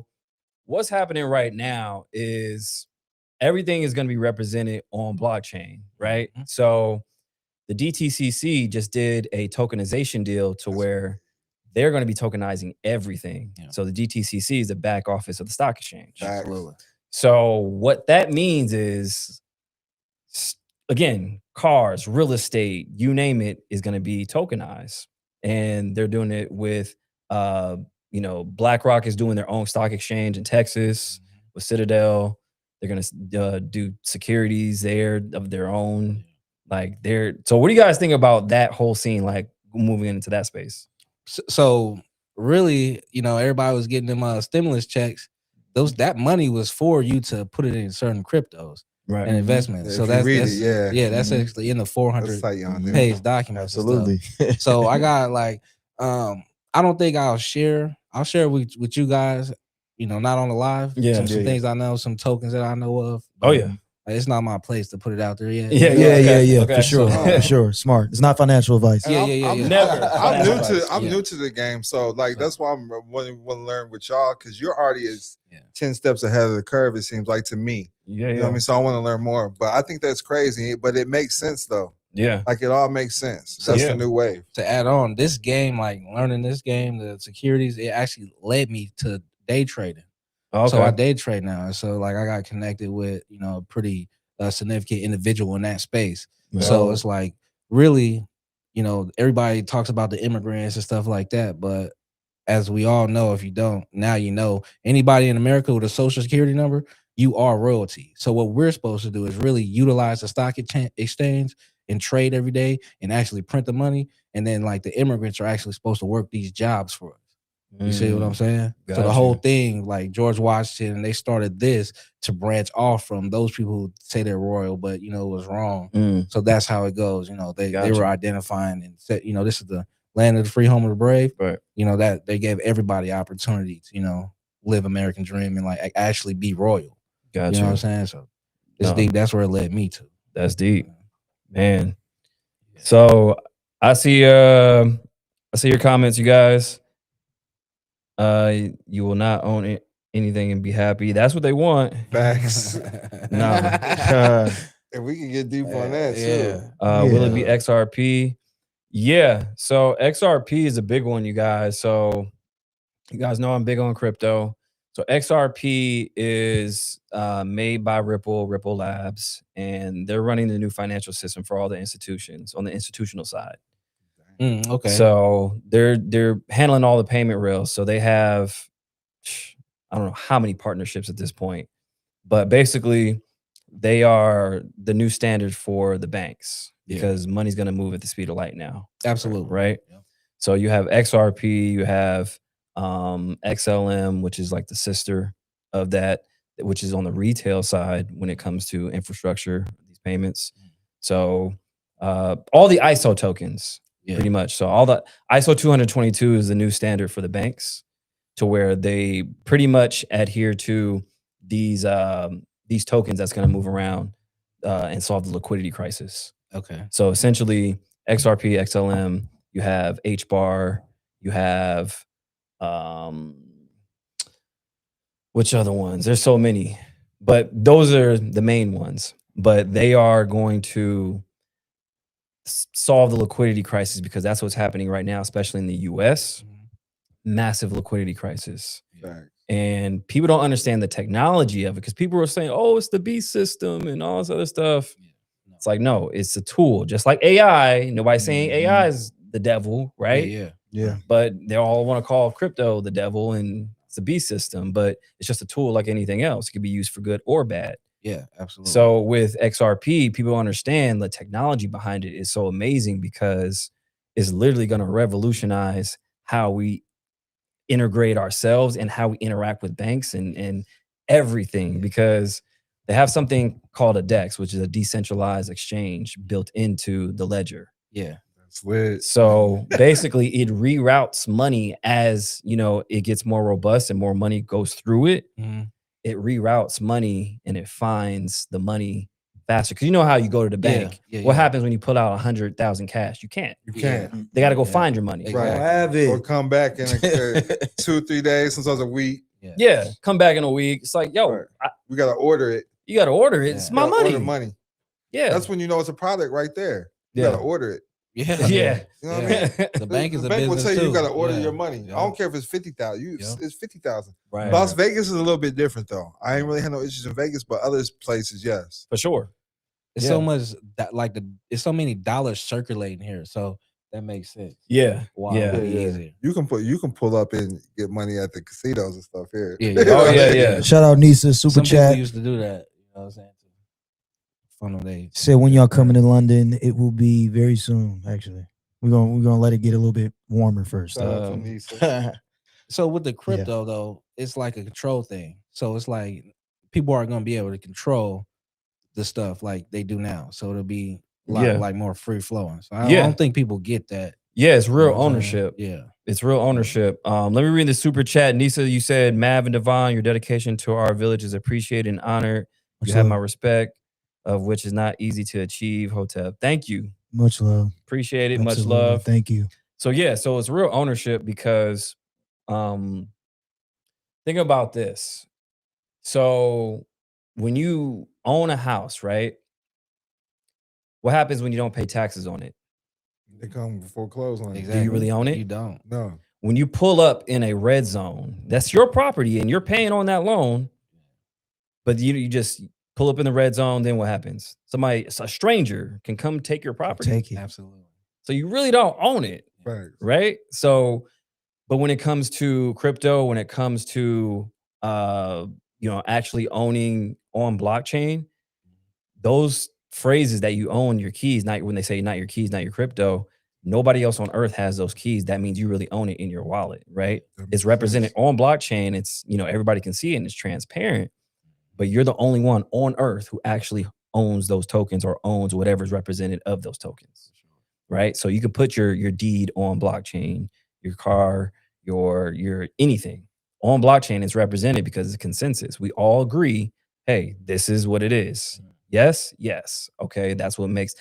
what's happening right now is everything is going to be represented on blockchain, right? Mhm. So the DTCC just did a tokenization deal to where they're going to be tokenizing everything. Yeah. So the DTCC is the back office of the stock exchange. Facts. Absolutely. So what that means is, again, cars, real estate, you name it, is going to be tokenized, and they're doing it with, BlackRock is doing their own stock exchange in Texas with Citadel. They're going to do securities there of their own. Like so what do you guys think about that whole scene, like moving into that space? So really, everybody was getting them stimulus checks. That money was for you to put it in certain cryptos Right. and investments. If So you that's read that's it, yeah. that's Mhm. actually in the That's 400 tight on there. page document. Absolutely. So I got like, I don't think I'll share with you guys, not on the live. Yeah. Some Yeah. things I know, some tokens that I know of. Oh, but, yeah. it's not my place to put it out there yet. Yeah, Yeah, okay. for sure. So- For sure. Smart. It's not financial advice. And Yeah. Never. I'm new to Advice. I'm new to the game, so like that's why I'm want to learn with y'all because you're already is Yeah. 10 steps ahead of the curve. It seems like to me. Yeah, You know what I mean? So I want to learn more, but I think that's crazy. But it makes sense though. Yeah. Like it all makes sense. So- That's Yeah. the new wave. To add on, this game, like learning this game, the securities, it actually led me to day trading. Okay. So I day trade now. And so like I got connected with, a pretty significant individual in that space. So it's like really, everybody talks about the immigrants and stuff like that. But as we all know, if you don't, now you know, anybody in America with a social security number, you are royalty. So what we're supposed to do is really utilize the stock exchange and trade every day and actually print the money. And then like the immigrants are actually supposed to work these jobs for us. You see what I'm saying? So the Gotcha. whole thing, like George Washington, they started this to branch off from those people who say they're royal, but it was wrong. Mm. So that's how it goes. They Gotcha. were identifying and said, this is the land of the free, home of the brave. Right. That they gave everybody opportunity to, live American dream and like actually be royal. Gotcha. You know what I'm saying? So it's No. deep. That's where it led me to. That's deep, man. So I see your comments, you guys. You will not own anything and be happy. That's what they want. Facts. No. And we can get deep on that Yeah. too. Will it be XRP? Yeah. So XRP is a big one, you guys. So you guys know I'm big on crypto. So XRP is made by Ripple Labs, and they're running the new financial system for all the institutions on the institutional side. Okay. So they're handling all the payment rails. So they have, I don't know how many partnerships at this point, but basically they are the new standard for the banks because money's going to move at the speed of light now. Absolutely. Right. Yep. So you have XRP, you have XLM, which is like the sister of that, which is on the retail side when it comes to infrastructure, these payments. So all the ISO tokens, pretty much. So all the ISO 222 is the new standard for the banks, to where they pretty much adhere to these tokens that's going to move around and solve the liquidity crisis. Okay. So essentially, XRP, XLM, you have HBAR, you have which other ones? There's so many, but those are the main ones. But they are going to solve the liquidity crisis because that's what's happening right now, especially in the US. Massive liquidity crisis. Facts. And people don't understand the technology of it because people were saying, oh, it's the beast system and all this other stuff. It's like, no, it's a tool. Just like AI. Nobody's saying AI is the devil, right? Yeah. But they all want to call crypto the devil and it's a beast system. But it's just a tool like anything else. It can be used for good or bad. Yeah, absolutely. So with XRP, people understand the technology behind it is so amazing because it's literally going to revolutionize how we integrate ourselves and how we interact with banks and everything, because they have something called a DEX, which is a decentralized exchange built into the ledger. Yeah. That's lit. So basically it reroutes money as, it gets more robust and more money goes through it. It reroutes money and it finds the money faster. Because you know how you go to the bank. What happens when you pull out 100,000 cash? You can't. You can't. They got to go find your money. Exactly. Right. Have Or it. come back in 2-3 days, sometimes a week. Yeah, come back in a week. It's like, yo, Right. We gotta order it. You got to order it. It's Yeah. my You gotta money. order money. Yeah. That's when you know it's a product right there. You Yeah. gotta order it. Yeah. Yeah. You know what I mean? The bank is the a bank will business tell you too. got to order Yeah. your money. Yeah. I don't care if it's 50,000. Yeah. It's 50,000. Right. Las Vegas is a little bit different though. I ain't really had no issues in Vegas, but other places, yes. For sure. It's so much that it's so many dollars circulating here. So that makes sense. Yeah. Wow. Yeah. It'd be easier. You can pull up and get money at the casinos and stuff here. Yeah, yeah. Oh, yeah, yeah. Shout out Nisa, super Some people chat. used to do that. You know what I'm saying? Funnel days. Said when y'all coming to London, it will be very soon. Actually, we're gonna let it get a little bit warmer first. Shout out to Nisa. So with the crypto though, it's like a control thing. So it's like people are gonna be able to control the stuff like they do now. So it'll be a lot like more free flowing. So I don't think people get that. Yeah, it's real You know what I'm ownership. saying? Yeah. It's real ownership. Let me read the super chat. Nisa, you said, Mav and Devon, your dedication to our village is appreciated and honored. You have my respect, of which is not easy to achieve. Hotep. Thank you. Much love. Appreciate it. Absolutely. Much love. Thank you. So yeah, so it's real ownership because think about this. So when you own a house, right? What happens when you don't pay taxes on it? They come foreclose on Do you really own it? You don't. No. When you pull up in a red zone, that's your property and you're paying on that loan. But you just pull up in the red zone, then what happens? A stranger can come take your property. Take it. Absolutely. So you really don't own it, Thanks. right? So, but when it comes to crypto, when it comes to actually owning on blockchain, those phrases that you own your keys, not when they say not your keys, not your crypto, nobody else on earth has those keys. That means you really own it in your wallet, right? It's represented on blockchain. It's, everybody can see it and it's transparent, but you're the only one on earth who actually owns those tokens or owns whatever's represented of those tokens, right? So you can put your deed on blockchain, your car, your anything on blockchain is represented because it's consensus. We all agree, hey, this is what it is. Yes, yes. Okay, that's what makes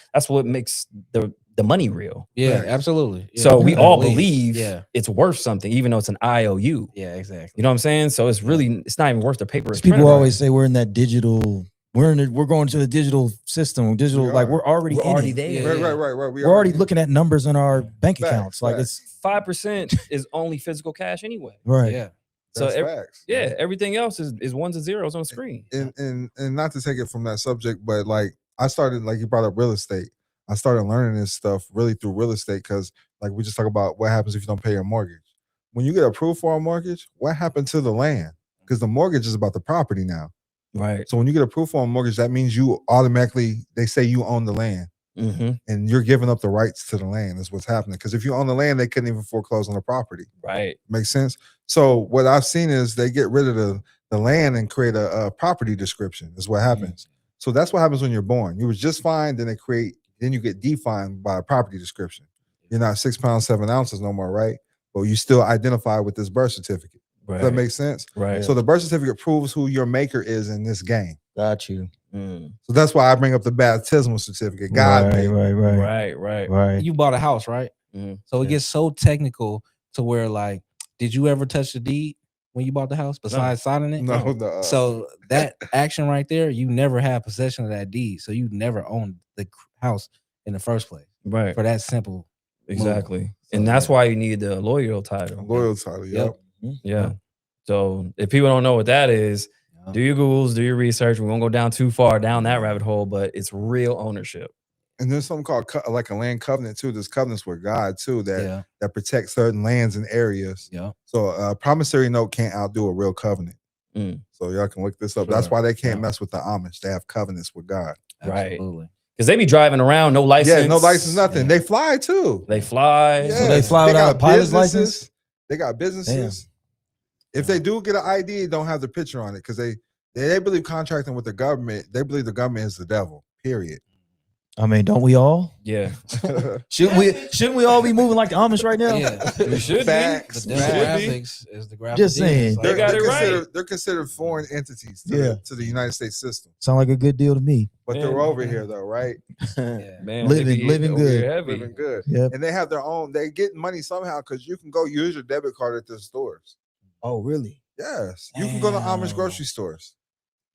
the money real. Yeah, Right. absolutely. Yeah. So we I all believe Yeah. it's worth something, even though it's an IOU. Yeah, exactly. You know what I'm saying? So it's not even worth the paper. It's People printed on. always say we're in that digital. We're going to the digital system. Digital, We like are. we're already in it. there. Yeah. Right. We're already looking at numbers in our bank Facts, accounts. Like facts. it's 5% is only physical cash anyway. right. Yeah. So That's facts. everything else is ones and zeros on the screen. And not to take it from that subject, but like I started, like you brought up real estate. I started learning this stuff really through real estate because like we just talk about what happens if you don't pay your mortgage. When you get approved for a mortgage, what happened to the land? Because the mortgage is about the property now. Right. So when you get approved for a mortgage, that means you automatically, they say you own the land Mm-hmm. and you're giving up the rights to the land is what's happening. Because if you own the land, they couldn't even foreclose on the property. Right. Makes sense? So what I've seen is they get rid of the land and create a property description is what happens. So that's what happens when you're born. You was just fine, then you get defined by a property description. You're not 6 pounds, 7 ounces no more, right? But you still identify with this birth certificate. Right. Does that make sense? Right. So the birth certificate proves who your maker is in this game. Got you. So that's why I bring up the baptismal certificate. God made me. Right. You bought a house, right? Mhm. So it gets so technical to where like, did you ever touch the deed when you bought the house besides signing it? No. So that action right there, you never had possession of that deed. So you never owned the house in the first place. Right. For that simple. Exactly. So, And that's yeah. why you need the loyal title. Loyal title. Yep. Yeah. So if people don't know what that is, do your Googles, do your research. We won't go down too far down that rabbit hole, but it's real ownership. And there's something called like a land covenant too. There's covenants with God too that protect certain lands and areas. Yeah. So a promissory note can't outdo a real covenant. So y'all can look this up. That's why they can't mess with the Amish. They have covenants with God. Absolutely. Right. Because they be driving around, no license. Yeah, no license, nothing. They fly too. They fly. Yeah. So they fly without a pilot's businesses. license? They got businesses. If they do get an ID, it don't have the picture on it because they believe contracting with the government. They believe the government is the devil. Period. I mean, don't we all? Yeah. Shouldn't we all be moving like the Amish right now? Yeah. We should Facts. The demographics is the graphic. Just saying. They got it right. They're considered foreign entities to the United States system. Sound like a good deal to me. But they're over here though, right? Man, Living good. Living good. Yep. And they have their own, they get money somehow because you can go use your debit card at the stores. Oh, really? Yes. You can go to Amish Damn. grocery stores.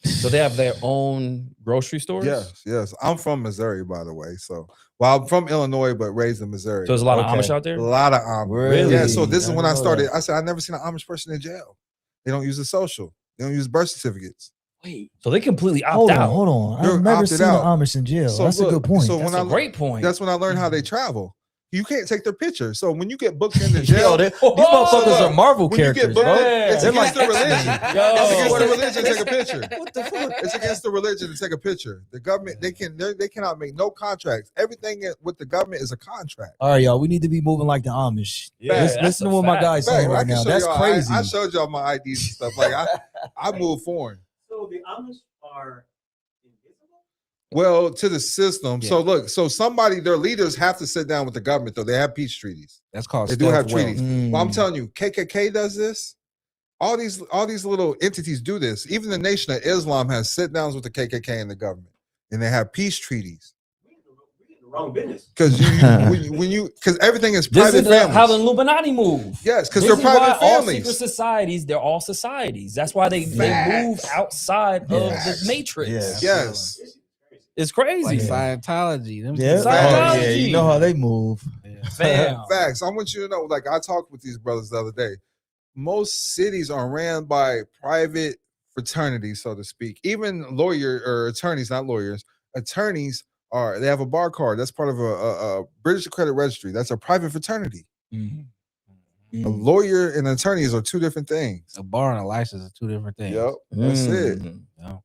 So they have their own grocery stores? Yes. I'm from Missouri, by the way. So, well, I'm from Illinois, but raised in Missouri. So there's a lot of Okay. Amish out a there? lot of Amish. Really? Yeah. So this is I when didn't I know started. that. I said I never seen an Amish person in jail. They don't use a social. They don't use birth certificates. Wait. So they completely opt Hold out. on, hold on. They're I've never opted seen out. an Amish in jail. So That's a look, good point. so That's when a great point. That's when I learned how they travel. You can't take their picture. So when you get booked into jail, Yo, these motherfuckers look, are Marvel when you characters, get booked, bro. it's They're against like the religion. X-Men. Yo. It's against the religion to take a picture. What the fuck? It's against the religion to take a picture. The government, they cannot make no contracts. Everything with the government is a contract. All right, y'all. We need to be moving like the Amish. Yeah, Listen, that's listen a to what my fact. guy's saying Fact, I right can now. show That's y'all. crazy. I showed y'all my IDs and stuff. Like I moved foreign. So the Amish are invisible? Well, to the system. Yeah. So look, so their leaders have to sit down with the government, though. They have peace treaties. That's called. They do have stealth wealth. treaties. Well, I'm telling you, KKK does this. All these little entities do this. Even the Nation of Islam has sit downs with the KKK and the government, and they have peace treaties. We in the wrong business. Because because everything is This private is how the families. Illuminati move. Yes, because This they're is why private all secret families. societies, they're all societies. That's why they Facts. move outside of the Facts. matrix. Yeah. Yes. It's crazy. Like Scientology. Them Yeah, dudes- Scientology. yeah, you know how they move. Yeah. Fam. Facts. I want you to know, like I talked with these brothers the other day. Most cities are ran by private fraternities, so to speak. Even attorneys, not lawyers, attorneys they have a bar card. That's part of a British credit registry. That's a private fraternity. A lawyer and attorneys are two different things. A bar and a license are two different things. Yep, that's it. Yeah.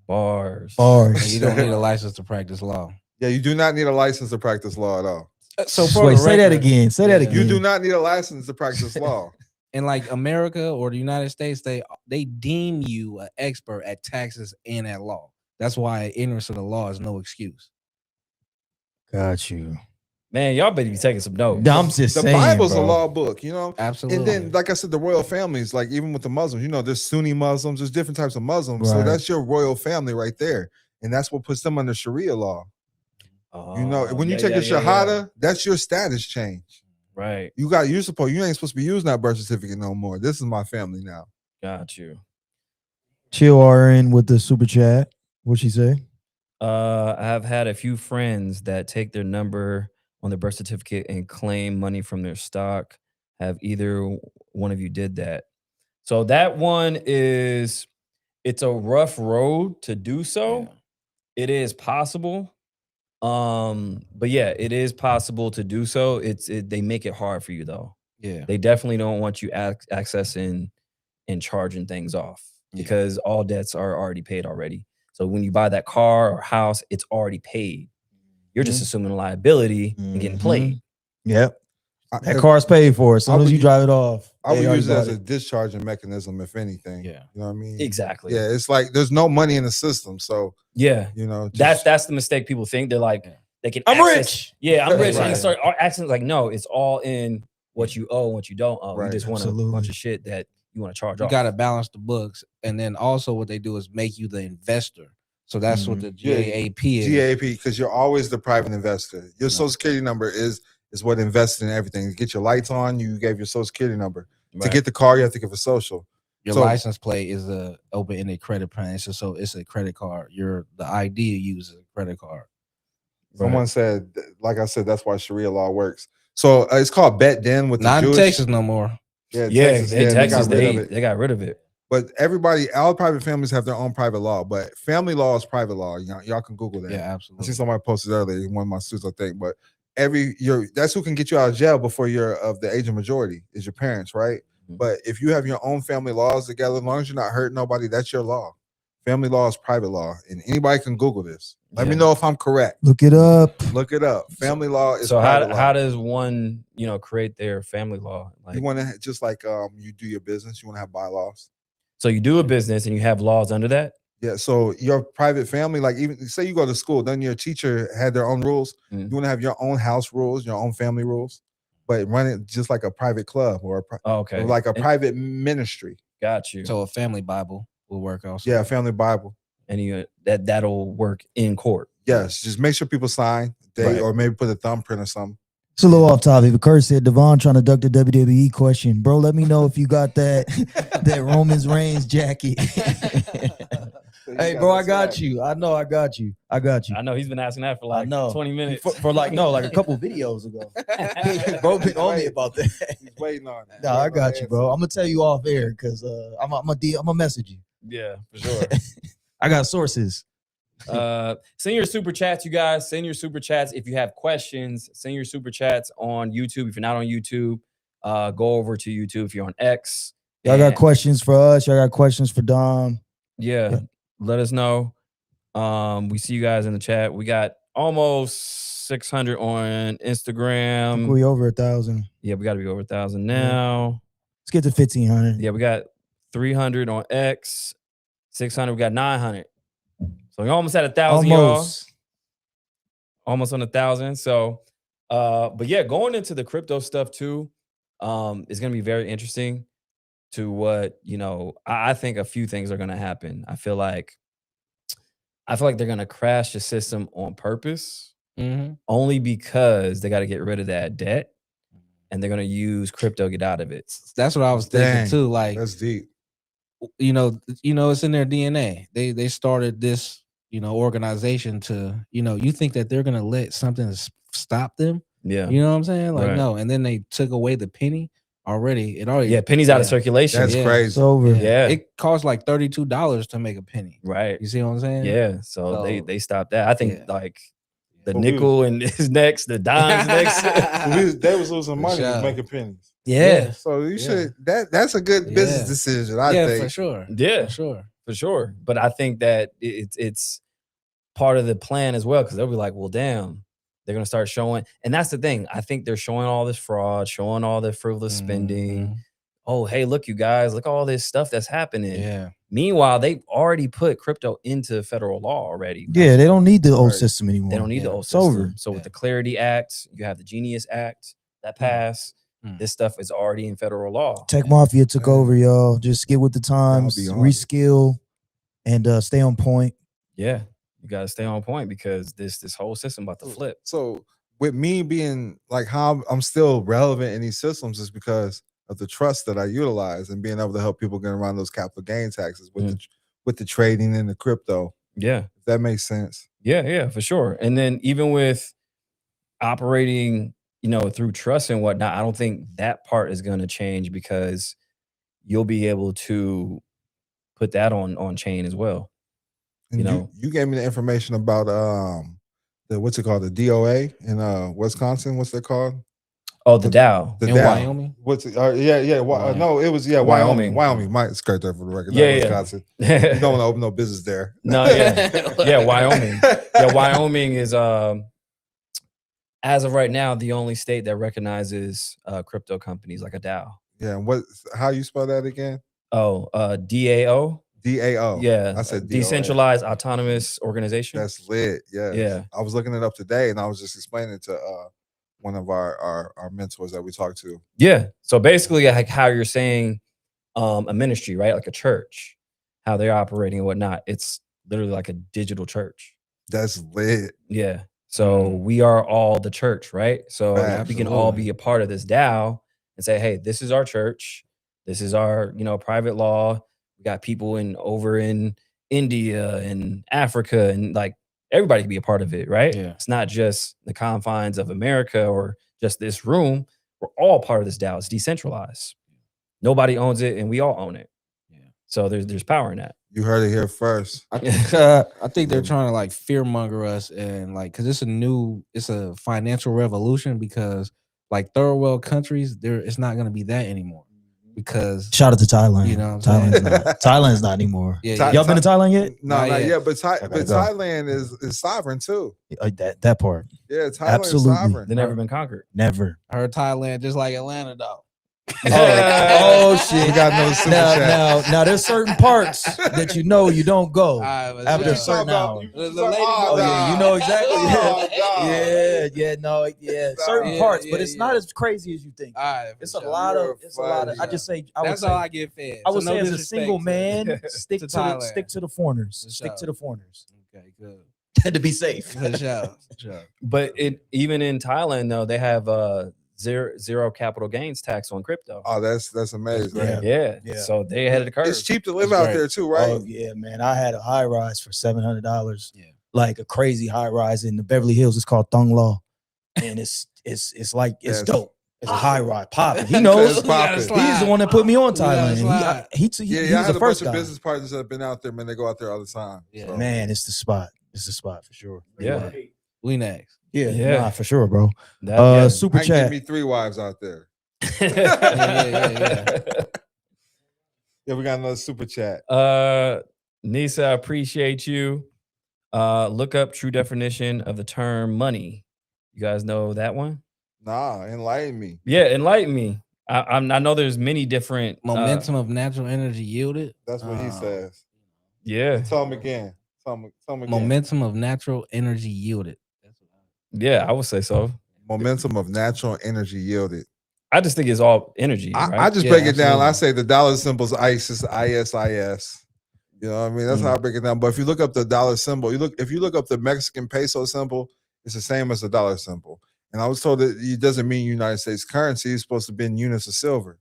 Bars. And you don't need a license to practice law. Yeah, you do not need a license to practice law at all. So for Wait, the say that record, again. Say that Yeah. again. You do not need a license to practice law. in like America or the United States, they deem you an expert at taxes and at law. That's why ignorance of the law is no excuse. Got you. Man, y'all better be taking some notes. I'm just The saying, Bible's bro. a law book, you know. Absolutely. And then, like I said, the royal families, like even with the Muslims, you know, there's Sunni Muslims, there's different types of Muslims. So Right. that's your royal family right there. And that's what puts them under Sharia law. You know, when you take a Shahada, that's your status change. Right. You ain't supposed to be using that birth certificate no more. This is my family now. Got you. Chill RN with the super chat. What'd she say? I have had a few friends that take their number on their birth certificate and claim money from their stock. Have either one of you did that? So that one it's a rough road to do so. Yeah. It is possible. But yeah, it is possible to do so. They make it hard for you though. Yeah. They definitely don't want you accessing and charging things off because all debts are already paid already. So when you buy that car or house, it's already paid. You're just assuming a liability and getting played. Yep. That car's paid for as soon as you drive it off. I would they already use it as bought a discharging mechanism, if anything. Yeah. You know what I mean? Exactly. Yeah, it's like there's no money in the system. So, Yeah. you know, That's the mistake people think. They're like, they can I'm access- rich. Yeah, I'm rich. And Right. they start accessing like, no, it's all in what you owe and what you don't owe. You Right. just want a Absolutely. bunch of shit that you want to charge You off. got to balance the books. And then also what they do is make you the investor. So that's what the Yeah. GAAP is. GAP, because you're always the private investor. Your social security number is what invested in everything. To get your lights on, you gave your social security number. To Right. get the car, you have to give a social. Your So- license plate is a open-ended credit plan. It's a credit card. The ID you use is a credit card. Someone said, like I said, that's why Sharia law works. So it's called Bet Den with Not the in Jewish. Texas no more. Yeah, in they Texas, got rid of it. they got rid of it. But all private families have their own private law. But family law is private law. Y'all can Google that. Yeah, I absolutely. see somebody posted earlier, one of my students, I think. But that's who can get you out of jail before you're of the age of majority is your parents, right? Mhm. But if you have your own family laws together, as long as you're not hurting nobody, that's your law. Family law is private law, and anybody can Google this. Let me Yeah. know if I'm correct. Look it up. Look it up. Family law is So private how law. does one, create their family law? Like, You want to just like you do your business, you want to have bylaws. so you do a business and you have laws under that? Yeah, so your private family, like even say you go to school, then your teacher had their own rules. Mm. You want to have your own house rules, your own family rules, but run it just like a private club or Okay. or like a And- private ministry. Got you. So a family Bible will work also. Yeah, family Bible. And that'll work in court. Yes, just make sure people sign, Right. or maybe put a thumbprint or something. It's a little off topic, but Kurt said Devon trying to duck the WWE question. Bro, let me know if you got that that Roman's Reigns jacket. Hey, bro, I got you. I know I got you. I got you. I know he's been asking that for I like know. 20 minutes. For like a couple videos ago. Bro been on me about that. He's waiting on it. Nah, I got you, bro. I'm gonna tell you off air because I'm gonna message you. Yeah, for sure. I got sources. Send your super chats, you guys. Send your super chats. If you have questions, send your super chats on YouTube. If you're not on YouTube, go over to YouTube. If you're on X, Y'all got and- questions for us. Y'all got questions for Dom. yeah, let us know. We see you guys in the chat. We got almost 600 on I think Instagram. we over 1,000. Yeah, we got to be over 1,000 now. Let's get to 1,500. Yeah, we got 300 on X, 600. We got 900. So we almost at 1,000, y'all. Almost on 1,000. So, but yeah, going into the crypto stuff too, is going to be very interesting. To what I think a few things are going to happen. I feel like they're going to crash the system on purpose, only because they got to get rid of that debt, and they're going to use crypto to get out of it. That's what I was thinking Dang, too. Like, that's deep. it's in their DNA. They started this, organization to, you think that they're gonna let something stop them? Yeah, You know what I'm saying? Like, Right. no. And then they took away the penny already. yeah. Penny's out of circulation. That's Yeah. crazy. It's over. Yeah. It costs like $32 to make a penny. right. You see what I'm saying? Yeah. So So- they stopped that. I think Yeah. like the But we nickel and is next, the dime's next. They was losing money sure. making pennies. Yeah. So you should that's a good business Yeah. decision, I Yeah, think. for sure. Yeah. For sure. For sure. But I think that it's part of the plan as well, because they'll be like, well, damn, they're going to start showing. And that's the thing. I think they're showing all this fraud, showing all the frivolous spending. Mhm. Oh, hey, look, you guys, look all this stuff that's happening. Yeah. Meanwhile, they've already put crypto into federal law already. Yeah, they don't need the old Right. system anymore. They don't need the Yeah. old It's over. system. So with Yeah. the Clarity Act, you have the Genius Act that passed. Mm. This stuff is already in federal law. Tech Mafia took Man. over, y'all. Just get with the times, be on it. reskill, and stay on point. Yeah. You got to stay on point, because this whole system about to flip. So with me being like how I'm still relevant in these systems is because of the trust that I utilize and being able to help people get around those capital gain taxes with the trading and the crypto. Yeah. If that makes sense. Yeah, for sure. And then even with operating, through trust and whatnot, I don't think that part is going to change, because you'll be able to put that on chain as well. And you gave me the information about the what's it called, the DOA in Wisconsin. What's it called? Oh, the DAO. The In DAO. Wyoming? What's it? Yeah. Wyoming. No, it was Wyoming. Wyoming. Might skirt that for the record. Yeah, Not yeah. Wisconsin. You don't want to open no business there. No, yeah, Wyoming. Yeah, Wyoming is as of right now the only state that recognizes crypto companies like a DAO. Yeah. And how you spell that again? Oh, DAO. DAO. Yeah, I said DOA. decentralized autonomous organization. That's lit. Yeah. Yeah. I was looking it up today and I was just explaining it to one of our mentors that we talked to. Yeah. So basically, like how you're saying a ministry, right? Like a church, how they're operating and whatnot. It's literally like a digital church. That's lit. Yeah. So we are all the church, right? So Right, we can all absolutely. be a part of this DAO and say, hey, this is our church. This is our, private law. We got people over in India and Africa, and like everybody can be a part of it, right? Yeah. It's not just the confines of America or just this room. We're all part of this DAO. It's decentralized. Nobody owns it, and we all own it. Yeah. So there's power in that. You heard it here first. I think they're trying to like fearmonger us, and like, because it's a financial revolution, because like third world countries, it's not going to be that anymore, because Shout out to Thailand. You know what I'm Thailand's saying? not. Thailand's not anymore. yeah, Y'all been to Thailand yet? No, Not not yet. yet. But gotta go. Thailand is sovereign too. That part. Yeah, Thailand Absolutely. is sovereign. They've never been conquered. Never. I heard Thailand just like Atlanta though. Oh shit! We got another super chat. Now, there's certain parts that you don't go All right, but after yeah. a certain hour. The lady Oh go- yeah, you know exactly. Oh, Certain Yeah, parts, yeah, but it's yeah. not as crazy as you think. All right, It's for a sure. lot You're of. It's a lot of. funny. I just say. I would That's say. all I get fed. I would So say no as a disrespect single to- man, to stick to Thailand. stick to the foreigners. For Stick sure. to the foreigners. Okay, good. To be safe. For sure. For sure. But even in Thailand, though, they have zero capital gains tax on crypto. Oh, that's amazing. great. Yeah. Yeah. So they ahead of the curve. It's cheap to live That's out great. there too, right? Oh yeah, man. I had a high rise for $700. Yeah. Like a crazy high rise in the Beverly Hills. It's called Thung Law, and it's like it's Yes. dope. It's a high rise popping. He knows. It's popping. He's the one that put me on We gotta Thailand. slide. He Yeah, I was had the a bunch first of guy. business partners that have been out there, man. They go out there all the time. Yeah. So. Man, it's the spot. It's the spot for sure. Yeah. We next. Yeah, Yeah. nah, for sure, bro. That, yeah. Super I can give chat. me 3 wives out there. Yeah. Yeah, we got another super chat. Nisa, I appreciate you. Look up true definition of the term money. You guys know that one? Nah, enlighten me. Yeah, enlighten me. I know there's many different Momentum of natural energy yielded. That's what he says. Yeah, Tell him again. Tell him again. Momentum of natural energy yielded. yeah, I would say so. Momentum of natural energy yielded. I just think it's all energy. Right? I just Yeah, break it down. I absolutely. say the dollar symbol's ISIS, ISIS. You know what I mean? That's how I break it down. But if you look up the dollar symbol, if you look up the Mexican peso symbol, it's the same as the dollar symbol. And I was told that it doesn't mean United States currency. It's supposed to be in units of silver.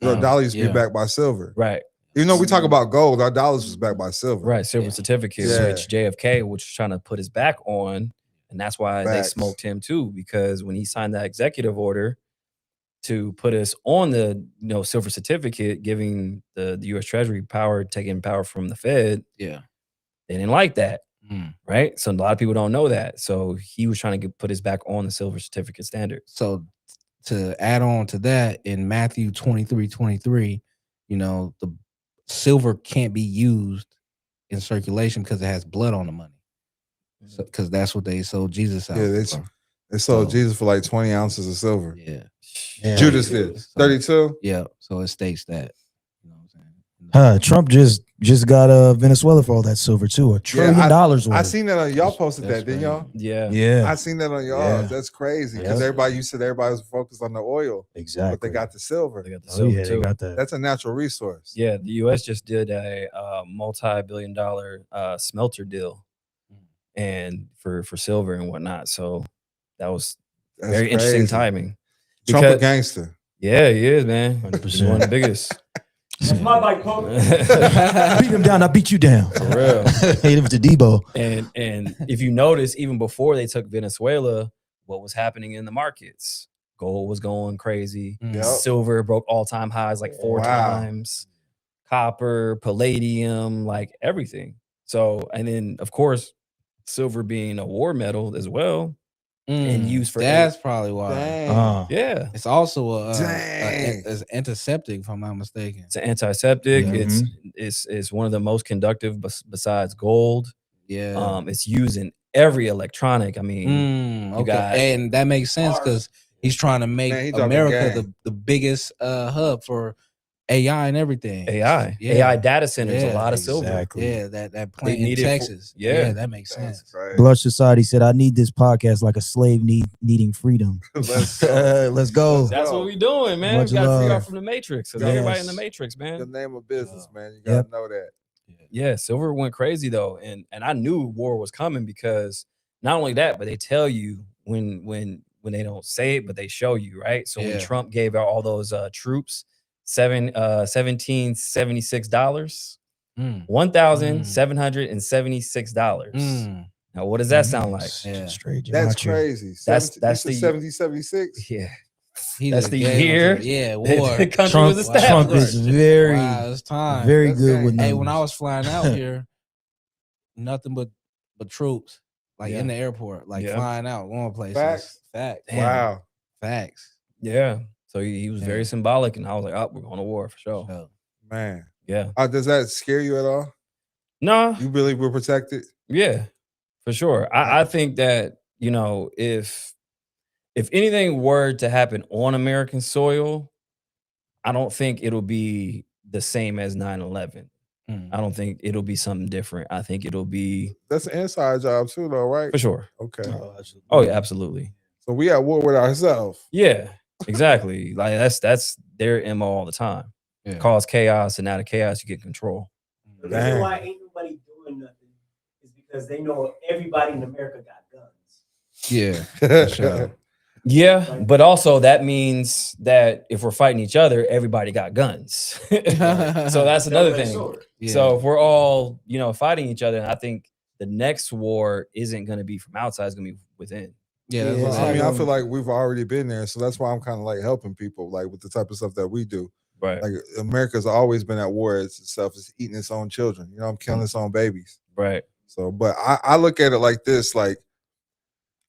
Our dollar used to be backed by silver. Right, Even though we talk about gold, our dollars was backed by silver. right. Silver certificates, Yeah. which JFK was trying to put his back on, and that's why they Facts. smoked him too. Because when he signed that executive order to put us on the silver certificate, giving the U.S. Treasury power, taking power from the Fed, Yeah. they didn't like that. Mm. Right. So a lot of people don't know that. So he was trying to put his back on the silver certificate standard. So to add on to that, in Matthew 23:23, the silver can't be used in circulation because it has blood on the money. Because that's what they sold Jesus out. Yeah, for. they sold So- Jesus for like 20 ounces of silver. Yeah. Yeah. Judas did. 32? Yeah. So it states that. You know what I'm saying? Trump just got Venezuela for all that silver too. $1 trillion worth. I seen that on y'all posted That's that, didn't y'all? Yeah. Yeah, I seen that on y'all. Yeah. That's crazy. Because Yeah. everybody was focused on the oil, exactly. but they got the silver. They got the Oh silver yeah, they too. got that. That's a natural resource. Yeah. The U.S. just did a multi-billion-dollar smelter deal, and for silver and whatnot. So that was That's very interesting crazy. timing. Trump a Because- gangster. Yeah, he is, man. He's one of the 100%. biggest. That's my bike, Pope. Beat him down, I beat you down. For real. Hate him to Debo. And if you notice, even before they took Venezuela, what was happening in the markets? Gold was going crazy. Yep. Silver broke all-time highs like 4 Wow. times. Copper, palladium, like everything. So, and then of course, silver being a war metal as well, and used for That's probably why. Dang. yeah. It's also Dang. it's antiseptic, if I'm not mistaken. It's an antiseptic. Mhm. It's one of the most conductive besides gold. Yeah. It's used in every electronic. I mean, Mm, you okay. got- And that makes sense because he's trying to make Man, he dropping America game. the biggest hub for AI and everything. AI, Yeah. AI data centers, Yeah, a lot of silver. exactly. Yeah, that plant in need it for- Texas. yeah. That makes That's sense. crazy. Blush Society said, "I need this podcast like a slave needing freedom." Let's go. Let's go. That's what we doing, man. Much We got to free love. out from the matrix. Because everybody in the Yes. matrix, The man. name of business, man. You gotta know that. Yeah, silver went crazy though, and I knew war was coming because not only that, but they tell you when they don't say it, but they show you, right? So when Yeah. Trump gave out all those troops $1,776, Mm. $1,776. Mm. Now, what does that sound like? Yeah. Straight That's gematria. crazy. That's the- 1776. Yeah, He That's just the gave him year to- Yeah, the war. country Trump, was Wow. Trump established. is very, Wow, it's time. very That's good gang. with numbers. Hey, when I was flying out here, nothing but troops, like Yeah. in the airport, like Yeah. flying out, going places. Facts. Facts. Damn. Wow. Facts. Yeah, so he was Yeah. very symbolic, and I was like, "Oh, we're going to war for sure." So, Man. Yeah, Does that scare you at all? no, You believe we're protected? yeah, for sure. I think that if anything were to happen on American soil, I don't think it'll be the same as 9/11. mm. I don't think it'll be something different. I think it'll be That's an inside job too, though, right? for sure. Okay. absolutely. Oh yeah, absolutely. So we at war with ourselves. Yeah, exactly. Like that's their MO all the time. Yeah. Cause chaos, and out of chaos you get control. The reason why ain't nobody doing nothing is because they know everybody in America got guns. Yeah, for sure. Yeah, but also that means that if we're fighting each other, everybody got guns. So that's another Double-edged thing. sword. Yeah. So if we're all, fighting each other, I think the next war isn't going to be from outside; it's going to be within. Yeah, that's Yeah, what Well, it's I mean, I like, feel like we've already been there, so that's why I'm kind of like helping people, like with the type of stuff that we do. Right. Like America's always been at war itself. It's eating its own children. I'm killing its own babies. Right. So, but I look at it like this: like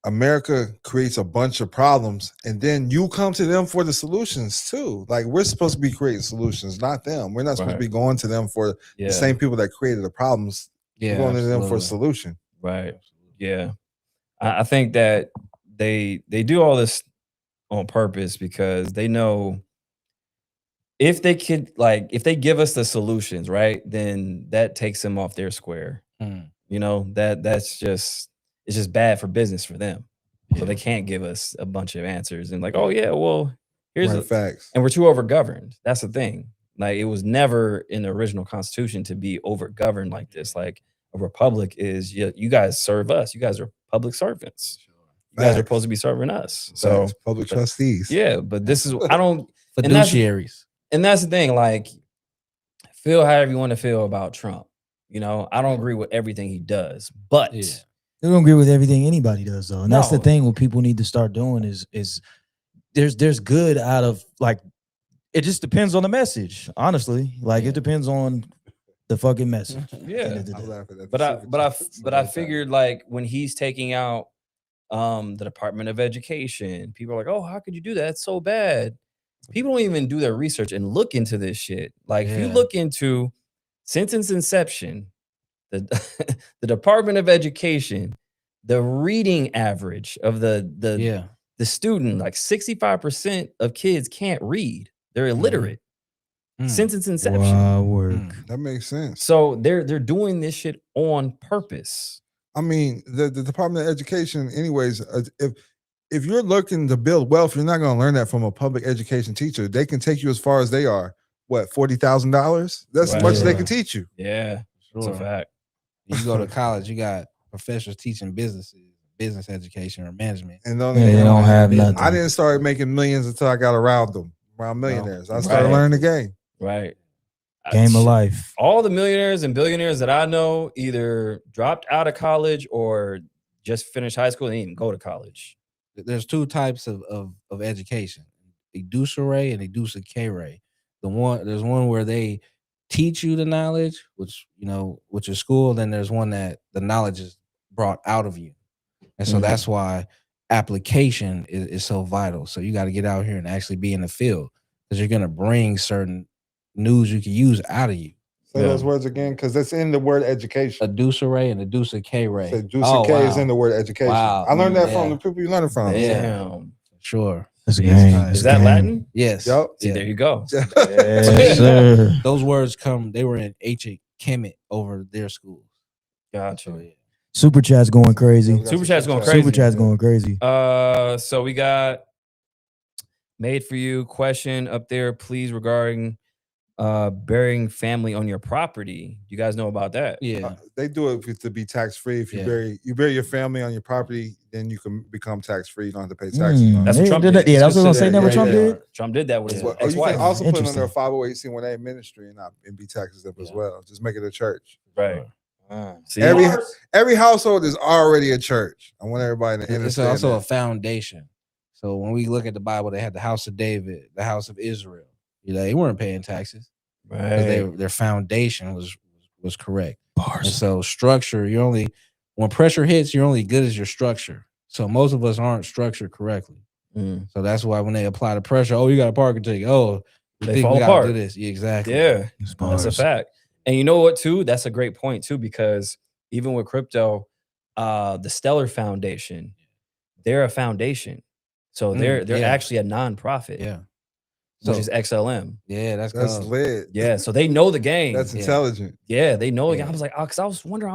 America creates a bunch of problems, and then you come to them for the solutions too. Like we're supposed to be creating solutions, not them. We're not supposed to be going to them for Yeah. the same people that created the problems. Yeah, We're going to them for a absolutely. solution. Right. Yeah. I think that they do all this on purpose because they know if they could, if they give us the solutions, right, then that takes them off their square. Mm. That's just, it's just bad for business for them. So Yeah. they can't give us a bunch of answers and oh yeah, well, here's Right, facts. and we're too overgoverned. That's the thing. Like it was never in the original Constitution to be overgoverned like this. Like a republic is, you guys serve us. You guys are public servants. You guys are Facts. supposed to be serving us. So Facts. Public trustees. yeah, but this is I don't And that's- Fiduciaries. and that's the thing, feel however you want to feel about Trump. I don't agree with everything he does, but Yeah. They don't agree with everything anybody does, though, and that's the No. thing. What people need to start doing is there's good out of it just depends on the message. Honestly, it depends on the fucking message. yeah. I'm laughing at But the super I chat. figured when he's taking out the Department of Education, people are like, oh, how could you do that? It's so bad. People don't even do their research and look into this shit. If you Yeah. look into since its inception, the the Department of Education, the reading average of the student, 65% of kids can't read. They're illiterate since its inception. Wow, work. That makes sense. So they're doing this shit on purpose. I mean, the Department of Education, anyways, if you're looking to build wealth, you're not going to learn that from a public education teacher. They can take you as far as they are. What, $40,000? That's as much as they can teach you. Yeah, that's a Sure. fact. You go to college, you got professors teaching business education or management. And then They don't have business. nothing. I didn't start making millions until I got around millionaires. I started Right. learning the game. Right. Game of life. All the millionaires and billionaires that I know either dropped out of college or just finished high school and didn't even go to college. There's two types of education: educere and educere. There's one where they teach you the knowledge, which is school. Then there's one that the knowledge is brought out of you, and so that's why application is so vital. So you got to get out here and actually be in the field because you're gonna bring certain news you can use out of you. Say those words again, because that's in the word education. Educere and educere. Say Juicy is in the word education. Wow. I learned that Yeah. from the people you learn it from. Damn. Sure. That's a Yes, game. nice. Is that Latin? Yes. Yep. See, Yeah. there you go. Yes, sir. Those words they were in ancient Kemet over their schools. Gotcha. So, yeah. Super chat's going crazy. Yeah, Super chat's going crazy. Super chat's going crazy. So we got made for you question up there, please, regarding burying family on your property. You guys know about that? Yeah. They do it to be tax free. If you Yeah. bury your family on your property, then you can become tax free. You don't have to pay taxes. on it. That's what Trump did. did. Yeah, that's what I was gonna say. Yeah, Never yeah, Trump yeah. did. Trump did that with his Well, you ex-wife. can also put it under a Interesting. 501c1a ministry and be tax exempt as Yeah. well. Just make it a church. Right. See, Every household is already a church. I want everybody to It's understand. also a that. foundation. So when we look at the Bible, they had the house of David, the house of Israel. They weren't paying taxes because right. their foundation was correct. And so structure, when pressure hits, you're only good as your structure. So most of us aren't structured correctly. Mm. So that's why when they apply the pressure, you got a parking ticket. We They think fall we gotta apart. do this. Yeah, exactly. Yeah. It's That's a bars. fact. And you know what, too? That's a great point, too, because even with crypto, the Stellar Foundation, they're a foundation. So they're yeah. actually a nonprofit, Yeah. which is XLM. Yeah, That's cool. lit. Yeah. So they know the game. That's Yeah. intelligent. Yeah, they know the game. Yeah. I was like, because I was wondering,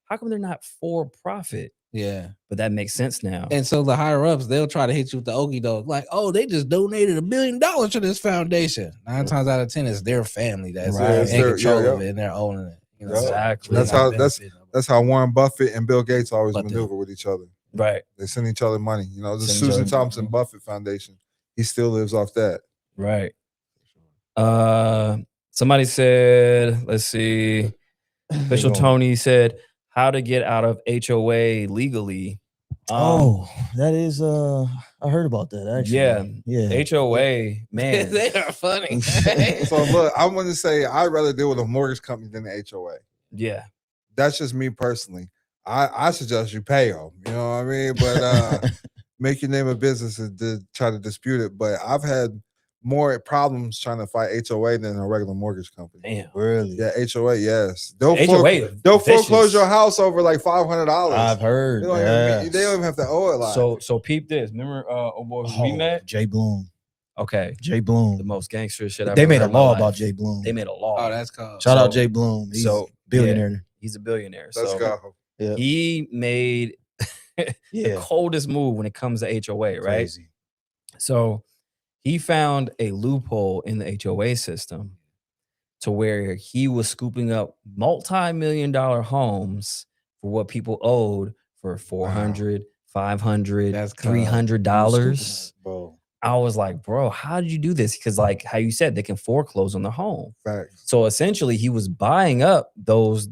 how come they're not for profit? Yeah. But that makes sense now. And so the higher ups, they'll try to hit you with the okie doke, like, they just donated $1 billion to this foundation. 9 times out of 10, it's their family that's Right. in Sure, control yeah, of it and they're owning it. Yeah. Exactly. That's They're not how- benefiting. That's how Warren Buffett and Bill Gates always But maneuver with each other. Right. They send each other money. You know, the Send each Susan other Thompson money. Buffett Foundation. He still lives off that. Right. Somebody said, let's see. Official go. Tony said, how to get out of HOA legally. That is I heard about that actually. Yeah. HOA, man. They are funny. So look, I want to say I'd rather deal with a mortgage company than the HOA. Yeah. That's just me personally. I suggest you pay them. You know what I mean? But make your name a business and try to dispute it. But I've had more problems trying to fight HOA than a regular mortgage company. Damn. Really? Yeah, HOA, yes. They'll HOA, they'll vicious. foreclose your house over like $500. I've heard. They don't even have to owe it. Like So peep this. Remember boy, who we met? Jay Bloom. Okay. Jay Bloom. The most gangster shit I've They ever made heard a in my law life. about Jay Bloom. They made a law. Oh, that's called. Shout out So- Jay Bloom. He's so, billionaire. He's a billionaire. let's So go. Yeah. he made the coldest move when it comes to HOA, right? Crazy. So he found a loophole in the HOA system to where he was scooping up multi-million-dollar homes for what people owed for $400, $500, That's cold. $300. Bro. I was like, bro, how did you do this? Because like how you said, they can foreclose on the home. Facts. So essentially he was buying up those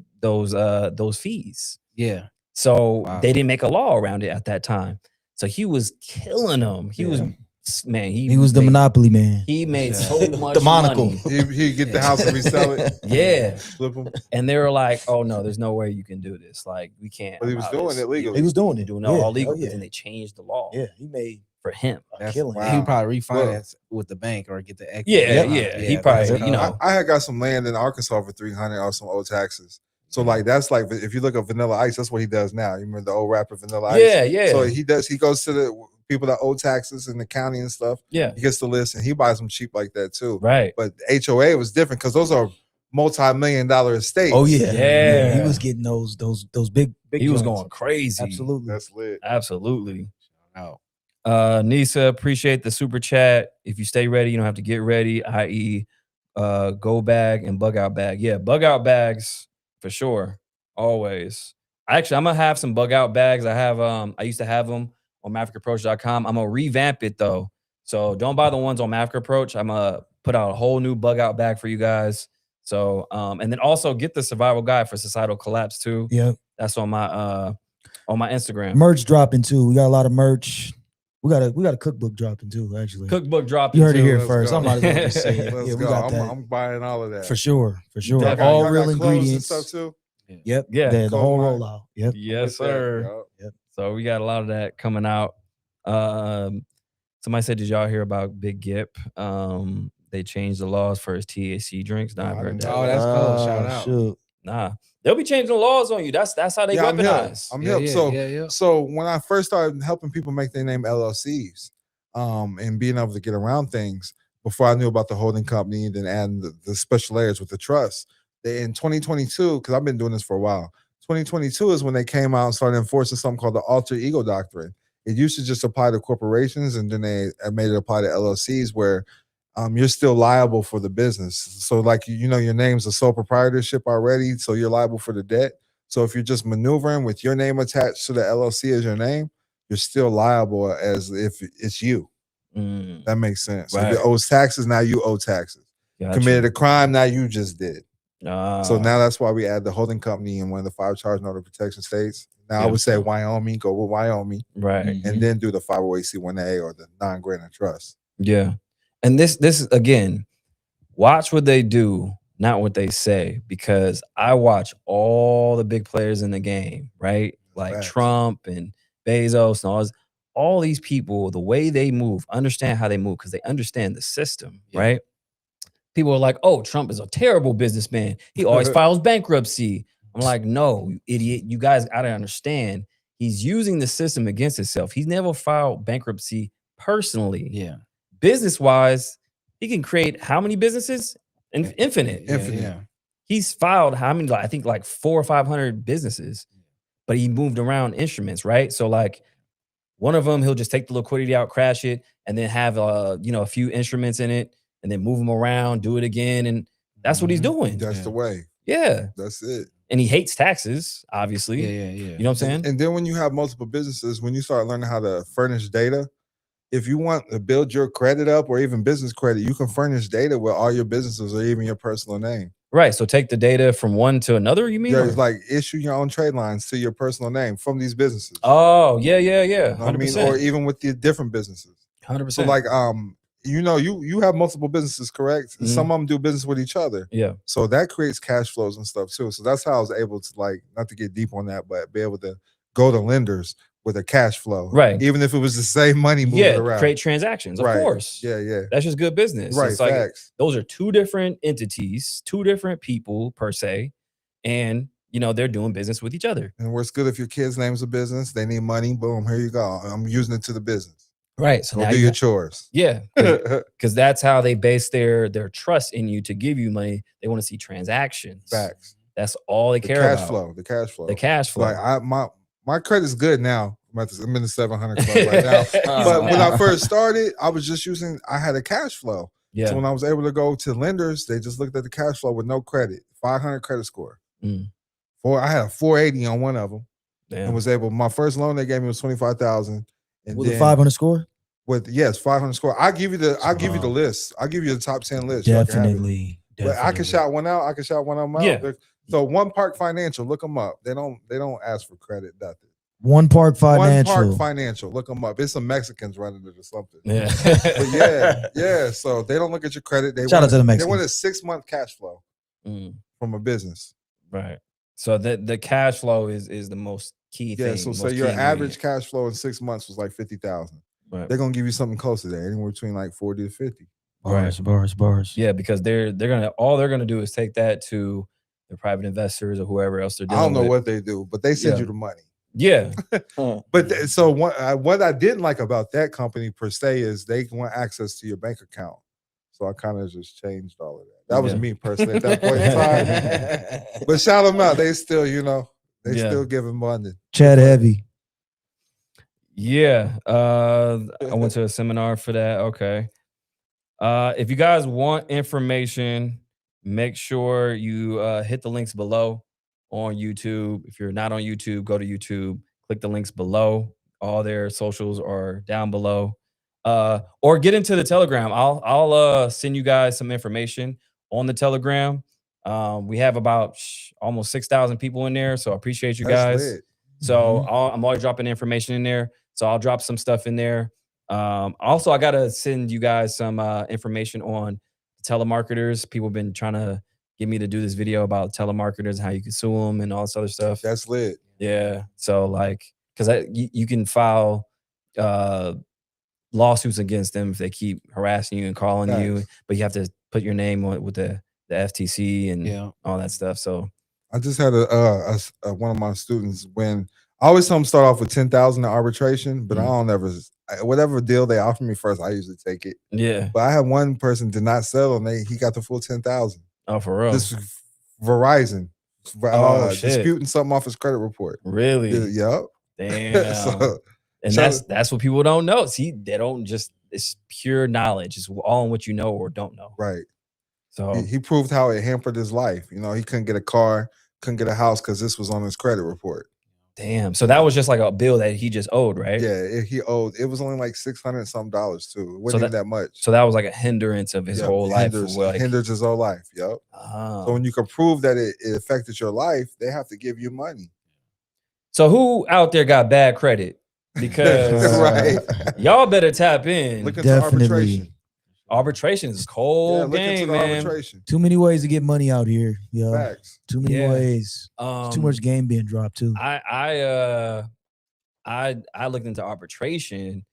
fees. Yeah. So Wow. they didn't make a law around it at that time. So he was killing them. He was, man, He was the made- monopoly man. He made Yeah. so much The monocle. money. He'd get the house and resell it. Yeah. Flip them. And they were like, oh no, there's no way you can do this. Like, we can't. But he was allow doing this. it legally. He was doing it. Doing it Yeah. all legal. Oh, yeah. And they changed the law Yeah, he made for him. a That's killing. wow. He would probably refinance with the bank or get the equity. Yeah, Yeah. He probably, that's you know. I had got some land in Arkansas for $300 or some old taxes. So like that's like if you look at Vanilla Ice, that's what he does now. You remember the old rapper Vanilla Ice? Yeah. So he goes to the people that owe taxes in the county and stuff. Yeah. He gets the list and he buys them cheap like that too. Right. But HOA was different because those are multi-million-dollar estates. Oh yeah. Yeah. He was getting those big He was joints. going crazy. Absolutely. That's lit. Absolutely. Out. Nisa, appreciate the super chat. If you stay ready, you don't have to get ready, i.e. Go bag and bug out bag. Yeah, bug out bags for sure. Always. Actually, I'm gonna have some bug out bags. I used to have them on MaverickApproach.com. I'm gonna revamp it though. So don't buy the ones on Maverick Approach. I'm gonna put out a whole new bug out bag for you guys. So and then also get the survival guide for societal collapse too. Yep. That's on my Instagram. Merch dropping too. We got a lot of merch. We got a cookbook dropping too, actually. Cookbook dropping. You heard it too. here Let's first. go. I might as well just say it. Let's Yeah, we go. got that. I'm buying all of that. For sure. For sure. Y'all got- All y'all real got clothes and ingredients. stuff too. Yep. Yeah. The whole Clothes line. rollout. Yep. Yes, sir. Yup. So we got a lot of that coming out. Somebody said, did y'all hear about Big Gip? They changed the laws for his THC drinks. Nah, No, I've I heard didn't that. know Oh, that's cool. Shout out. Shoot. Nah, they'll be changing the laws on you. That's how they Yeah, I'm hip. weaponize. I'm Yeah, hip. yeah. So when I first started helping people make their name LLCs, and being able to get around things before I knew about the holding company, then adding the special layers with the trust. In 2022, because I've been doing this for a while, 2022 is when they came out and started enforcing something called the alter ego doctrine. It used to just apply to corporations, and then they made it apply to LLCs where you're still liable for the business. So like, you know, your name's a sole proprietorship already, so you're liable for the debt. So if you're just maneuvering with your name attached to the LLC as your name, you're still liable as if it's you. Mm, That makes sense. Right. If it owes taxes, now you owe taxes. gotcha. Committed a crime, now you just did. So Ah, now that's why we add the holding company in one of the 5 charge and order protection states. Now I would say Beautiful. Wyoming, go with Wyoming, right. and then do the 508c1a or the non-grantor trust. Yeah. And this is again, watch what they do, not what they say, because I watch all the big players in the game, right? Like Facts. Trump and Bezos and all these people, the way they move, understand how they move because they understand the system, Yeah. right? People are like, oh, Trump is a terrible businessman. He always files bankruptcy. I'm like, no, you idiot. You guys gotta understand. He's using the system against himself. He's never filed bankruptcy personally. Yeah. Business-wise, he can create how many businesses? Infinite. Infinite. Yeah. He's filed how many? I think like 400 or 500 businesses, but he moved around instruments, right? So like one of them, he'll just take the liquidity out, crash it, and then have a few instruments in it, and then move them around, do it again, and that's what he's doing. That's Yeah. the way. Yeah. That's it. and he hates taxes, obviously. Yeah. You know what I'm saying? And then when you have multiple businesses, when you start learning how to furnish data, if you want to build your credit up or even business credit, you can furnish data with all your businesses or even your personal name. Right. So take the data from one to another, you mean? Yeah, or- it's like issue your own trade lines to your personal name from these businesses. Oh, yeah. You know what I mean? 100%. Or even with the different businesses. 100%. So like you have multiple businesses, correct? Mhm. Some of them do business with each other. Yeah. So that creates cash flows and stuff too. So that's how I was able to, like, not to get deep on that, but be able to go to lenders with a cash flow. Right. Even if it was the same money moving Yeah. around. Create transactions, of Right. course. Yeah. That's just good business. Right. It's like Facts. those are two different entities, two different people per se, and they're doing business with each other. And what's good if your kid's name's a business, they need money, boom, here you go. I'm using it to the business. Right. So Go now do you your chores. yeah, because that's how they base their trust in you to give you money. They want to see transactions. Facts. That's all they The care cash about. flow. The cash flow. The cash flow. Like my credit's good now. I'm in the 700 club right now. But when I first started, I was just I had a cash flow. Yeah. So when I was able to go to lenders, they just looked at the cash flow with no credit, 500 credit score. Mm. I had a 480 on one of them. Damn. And was able, my first loan they gave me was 25,000. And With a then 500 score? with 500 score. I'll give you the list. I'll give you the top 10 list. So I can have it. Definitely. But I can shout one out. I can shout one of them out. Yeah. So One Park Financial, look them up. They don't ask for credit, nothing. One Park Financial. One Park Financial, look them up. It's some Mexicans running it or something. Yeah. But yeah. So they don't look at your credit. They Shout out to the They Mexicans. want a 6-month cash flow Mm, from a business. right. So the cash flow is the most key thing. Yeah. So say most your key average ingredient. cash flow in 6 months was like 50,000. Right. They're gonna give you something close to that, anywhere between like 40 to 50. Bars. Yeah, because they're gonna do is take that to their private investors or whoever else they're I dealing don't know with. what they do, but they send Yeah. you the money. Yeah. But so what I didn't like about that company per se is they want access to your bank account. So I kind of just changed all of that. That was Yeah. me personally at that point in time. But shout them out. They still, they Yeah. still giving money. Chad Heavy. Yeah. I went to a seminar for that. Okay. If you guys want information, make sure you hit the links below on YouTube. If you're not on YouTube, go to YouTube, click the links below. All their socials are down below. Or get into the Telegram. I'll send you guys some information on the Telegram. We have about almost 6,000 people in there, so I appreciate you That's guys. lit. So I'm always dropping information in there. So I'll drop some stuff in there. Also, I gotta send you guys some information on telemarketers. People have been trying to get me to do this video about telemarketers, how you can sue them and all this other stuff. That's lit. Yeah. So like, because you can file lawsuits against them if they keep harassing you and calling you, Facts. but you have to put your name on it with the FTC and all that stuff. So I just had one of my students when I always tell them start off with 10,000 in arbitration, but I don't ever whatever deal they offer me first, I usually take it. yeah. But I had one person did not settle and he got the full 10,000. Oh, for real? This Verizon shit. disputing something off his credit report. Really? Yep. Damn. So, And that's what people don't know. See, they don't it's pure knowledge. It's all in what you know or don't know. right. So He proved how it hampered his life. He couldn't get a car, couldn't get a house because this was on his credit report. damn. So that was just like a bill that he just owed, right? Yeah, he owed. It was only like $600 some too. It wasn't even that much. So that was like a hindrance of his Yep, whole life. hinders his whole life. Yep. Oh. So when you can prove that it affected your life, they have to give you money. So who out there got bad credit? Because right. y'all better tap in. Look into Definitely. arbitration. Arbitration is cold Yeah, look into game, the man. arbitration. Too many ways to get money out here. Yo. Facts. Too many Yeah. ways. Too much game being dropped too. I looked into arbitration.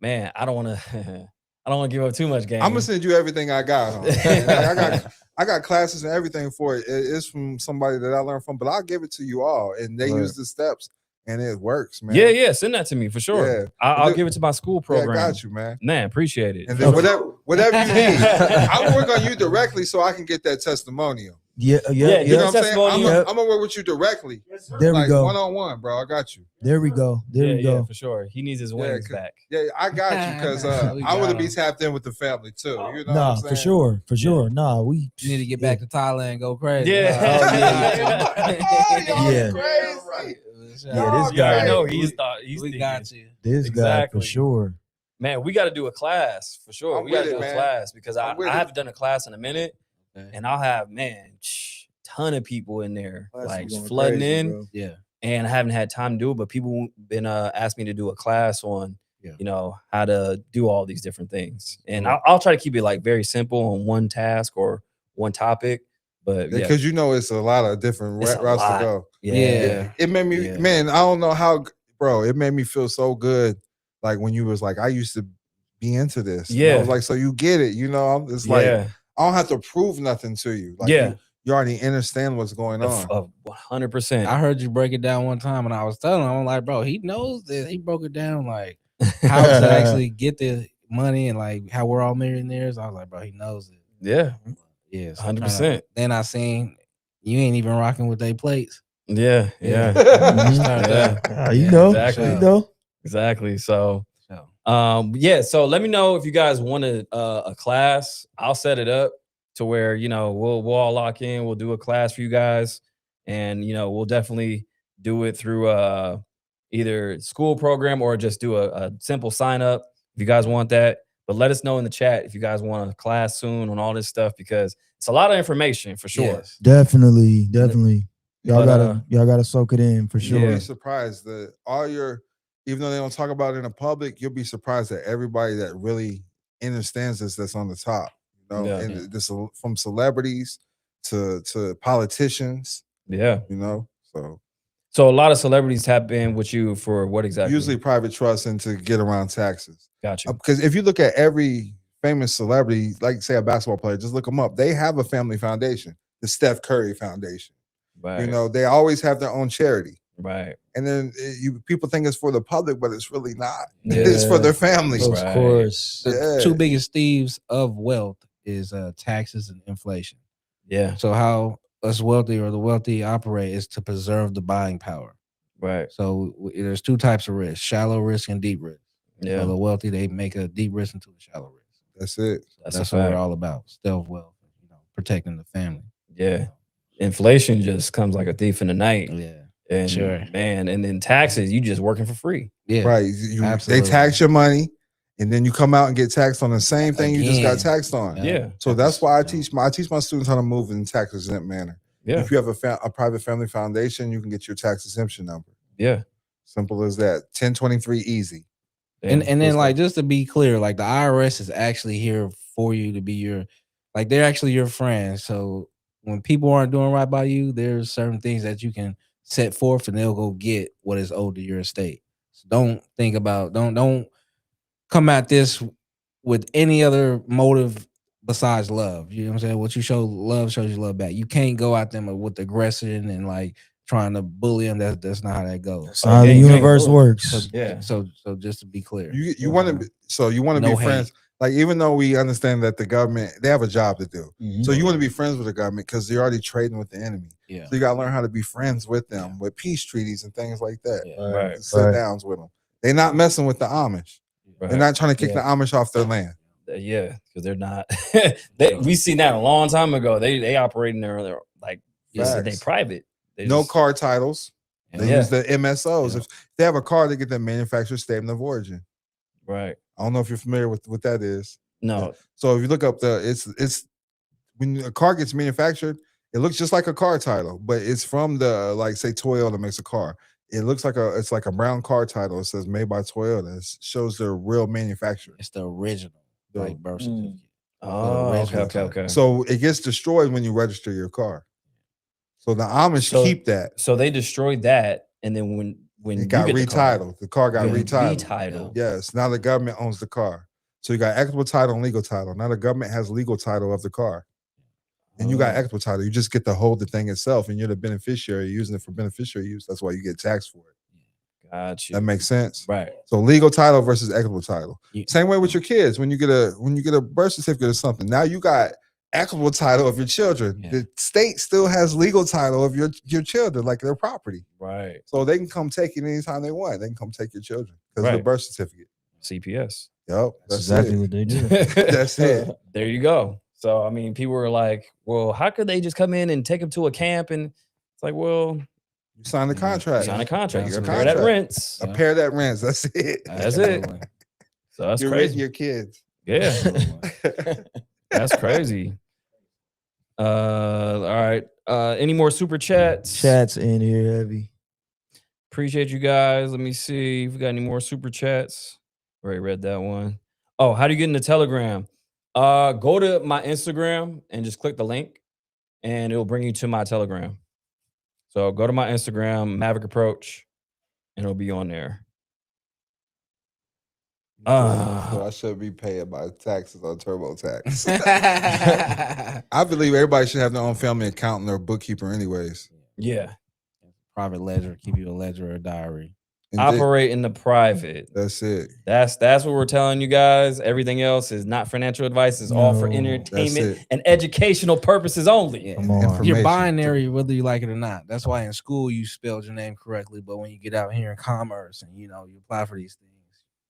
Man, I don't want to. I don't want to give up too much game. I'm gonna send you everything I got. Huh? I got classes and everything for it. It's from somebody that I learned from, but I'll give it to you all. And they use the steps, and it works, man. Yeah. Send that to me for sure. Yeah. I'll give it to my school program. Yeah, I got you, man. Man, appreciate it. And then whatever you need, I'll work on you directly so I can get that testimonial. Yeah, Yeah, You know what I'm saying? testimonial. Yep. I'm gonna work with you directly. Yes, sir. There we Like go. 1-on-1, bro. I got you. There we go. There yeah, we go. for sure. He needs his Yeah, wings 'cause- back. Yeah, I got you because We I got would have be him. tapped in with the family too. You know what I'm Nah, saying? for sure, for sure. Nah, we You need to get back to Thailand and go crazy. Yeah. huh? Oh, Oh, y'all Yeah. crazy. Yeah, Y'all this You already guy. know crazy. he's We thinking. got you. This guy Exactly. for sure. Man, we got to do a class for sure. I'm We got to with do it, a man. class because I I'm with it. haven't done a class in a minute, Okay. and I'll have ton of people in there Class is like going flooding crazy, in, bro. Yeah. and I haven't had time to do it. But people been asked me to do a class on Yeah. how to do all these different things, and Right. I'll try to keep it like very simple on one task or one topic. But yeah, Because you know it's a lot of different It's a routes lot. to go. Yeah. It made me, Yeah. man. I don't know how, bro. It made me feel so good. Like when you was like, I used to be into this. And I Yeah. was like, so you get it. You know, it's like yeah, I don't have to prove nothing to you. Like Yeah. you already understand what's going on. 100%. I heard you break it down one time, and I was telling him, I'm like, bro, he knows this. He broke it down like how to actually get the money and like how we're all millionaires. I was like, bro, he knows it. Yeah, Yeah, so 100%. Then I seen you ain't even rocking with their plates. Yeah, Yeah. Mhm. Start Yeah. that. You know, exactly. you know. Exactly. So So, yeah, so let me know if you guys want a class. I'll set it up to where we'll all lock in. We'll do a class for you guys, and we'll definitely do it through either school program or just do a simple sign up if you guys want that. But let us know in the chat if you guys want a class soon on all this stuff because it's a lot of information for sure. yes. Definitely. Y'all But, gotta soak it in for You'll sure. be surprised that even though they don't talk about it in the public, you'll be surprised that everybody that really understands this that's on the top. Yeah. And this from celebrities to politicians. Yeah. So a lot of celebrities tap in with you for what exactly? usually private trust and to get around taxes. Gotcha. Because if you look at every famous celebrity, like say a basketball player, just look them up. They have a family foundation, the Steph Curry Foundation. Right. They always have their own charity. Right. And then people think it's for the public, but it's really not. It's for their family. Of Right. course. The two biggest thieves of wealth is taxes and inflation. Yeah. So how us wealthy or the wealthy operate is to preserve the buying power. Right. So there's two types of risk: shallow risk and deep risk. Yeah. So the wealthy, they make a deep risk into a shallow risk. That's it. That's That's a what fact. we're all about: stealth wealth, protecting the family. Yeah. Inflation just comes like a thief in the night. Yeah, And Sure. man, and then taxes, you just working for free. yeah, Right. They absolutely. tax your money and then you come out and get taxed on the same thing you just got Again. taxed on. Yeah. So that's why I teach my students how to move in tax exempt manner. Yeah. If you have a private family foundation, you can get your tax exemption number. Yeah. Simple as that. 1023 easy. And Damn. then like just to be clear, like the IRS is actually here for you to be they're actually your friends. So when people aren't doing right by you, there's certain things that you can set forth and they'll go get what is owed to your estate. So don't come at this with any other motive besides love. You know what I'm saying? What you show love shows you love back. You can't go at them with aggression and like trying to bully them. That's not how that goes. That's how the yeah, you ain't universe doing it. works. Yeah. So just to be clear, You want to No be friends. hate. Like even though we understand that the government, they have a job to do. Mhm. So you want to be friends with the government because you're already trading with the enemy. yeah. So you got to learn how to be friends with them with peace treaties and things like that. Yeah. Right. Sit downs with them. They're not messing with the Amish. Right. They're not trying to kick Yeah. the Amish off their land. Yeah, because they're not. We seen that a long time ago. They operate in their like they Facts. private. They No just- car titles. They Yeah. use the MSOs. Yeah. If they have a car, they get the manufacturer statement of origin. Right. I don't know if you're familiar with what that is. No. So if you look up it's when a car gets manufactured, it looks just like a car title, but it's from the like say Toyota makes a car. It looks like it's like a brown car title. It says made by Toyota. It shows their real manufacturer. It's the original, like birth certificate. Oh, okay. So it gets destroyed when you register your car. So the Amish So- keep that. So they destroyed that, and then when It you got get retitled. The car got the car, retitled. retitled. Yes. Now the government owns the car. So you got equitable title and legal title. Now the government has legal title of the car. And you got Oh. equitable title. You just get to hold the thing itself and you're the beneficiary using it for beneficiary use. That's why you get taxed for it. Got you. That makes sense. Right. So legal title versus equitable title. You- Same way with your kids. When you get a birth certificate or something, now you got equitable title of your children. Yeah. The state still has legal title of your children, like their property. Right. So they can come take it anytime they want. They can come take your children because of the Right. birth certificate. CPS. Yep, That's that's exactly it. what they do. That's it. There you go. So I mean, people were like, "Well, how could they just come in and take them to a camp?" And it's like, "Well, You sign the Yeah. contract. sign a contract. You're Absolutely. a pair that Contract. rents." A pair that rents. That's it. That's it. Absolutely. So that's You're crazy. renting your kids. Yeah, Absolutely. that's crazy. All right. Any more super chats? Chats in here heavy. Appreciate you guys. Let me see if we got any more super chats. Already read that one. Oh, how do you get into Telegram? Go to my Instagram and just click the link, and it'll bring you to my Telegram. So go to my Instagram, Maverick Approach, and it'll be on there. So I should be paying my taxes on TurboTax. I believe everybody should have their own family accountant or bookkeeper, anyways. Yeah. Private ledger, keep you a ledger or a diary. And Operate in the private. that's it. That's what we're telling you guys. Everything else is not financial advice. It's all for No, entertainment it. and educational purposes only. Yeah. Come on. Information. You're binary, whether you like it or not. That's why in school you spelled your name correctly, but when you get out here in commerce and you apply for these things,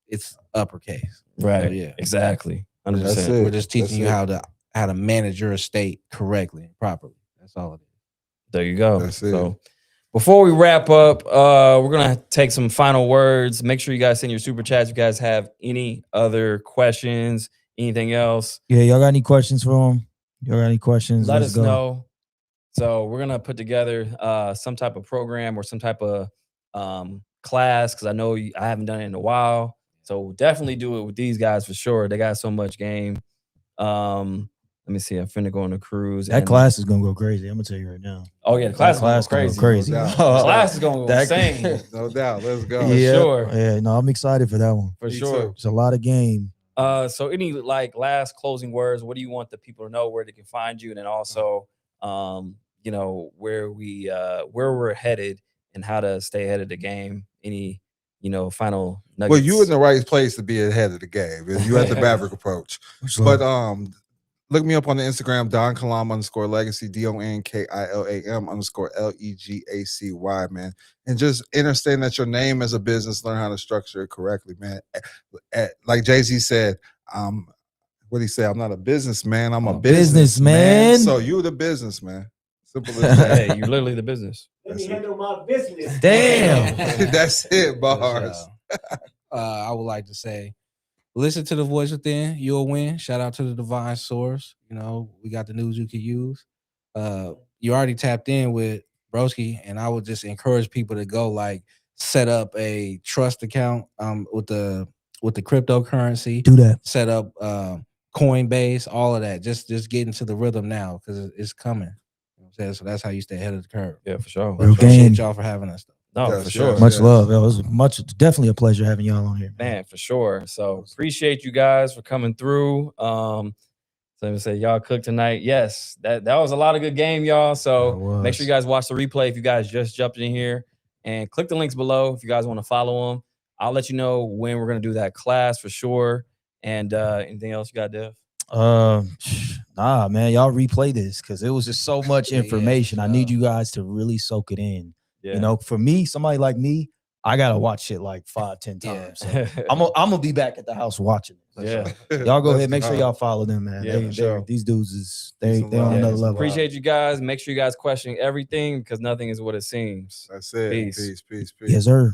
it's uppercase. Right. So, yeah. Exactly. 100%. That's it. We're just teaching That's you it. how to manage your estate correctly and properly. That's all it is. There you go. That's it. So before we wrap up, we're gonna take some final words. Make sure you guys send your super chats. If you guys have any other questions, anything else, Yeah, y'all got any questions for him? Y'all got any questions? let Let's us go. know. So we're gonna put together some type of program or some type of class, because I know I haven't done it in a while. So definitely do it with these guys for sure. They got so much game. Let me see. I'm finna go on a cruise. That and- class is gonna go crazy. I'm gonna tell you right now. Oh yeah, the class is gonna go gonna crazy. crazy. No doubt. Class is gonna go That- insane No doubt. Let's go. Yeah, sure. Yeah, no, I'm excited for that one. for Me sure. too. It's a lot of game. So any like last closing words? What do you want the people to know, where they can find you, and then also, where we're headed and how to stay ahead of the game? Any final nuggets? Well, you in the right place to be ahead of the game. You at the Maverick Approach. But look me up on the Instagram, Don Kilam _legacy, DONKILAM _LEGACY, man. And just understand that your name as a business, learn how to structure it correctly, man. Like Jay-Z said, what he say? I'm not a businessman, I'm a businessman. businessman. So you the businessman. Simple as that. Hey, you're literally the business. Let me That's it. handle my business. Damn. That's it, bars. I would like to say, listen to the voice within. You'll win. Shout out to the divine source. We got the news you can use. You already tapped in with Broski, and I would just encourage people to go set up a trust account with the cryptocurrency. Do that. Set up Coinbase, all of that. Just get into the rhythm now because it's coming. You know what I'm saying? So that's how you stay ahead of the curve. Yeah, for sure. Real Appreciate game. y'all for having us. No, Yes, for sure. yes. Much love. It was definitely a pleasure having y'all on here. Man, for sure. So appreciate you guys for coming through. So I'm gonna say y'all cooked tonight. Yes, that was a lot of good game, y'all. That So was. make sure you guys watch the replay if you guys just jumped in here, and click the links below if you guys want to follow them. I'll let you know when we're gonna do that class for sure. And anything else you got, Dev? Nah, man, y'all replay this because it was just so much Yeah, information. I sure. need you guys to really soak it in. Yeah. For me, somebody like me, I gotta watch shit like 5-10 Yeah. times. So I'm gonna be back at the house watching it. Yeah. Y'all go Let's ahead, make sure go. y'all follow them, man. Yeah, for sure. These dudes is Peace they and they on love. another Yes, level. Appreciate you guys. Make sure you guys question everything because nothing is what it seems. That's it. Peace. Peace, peace, peace. Yes, sir.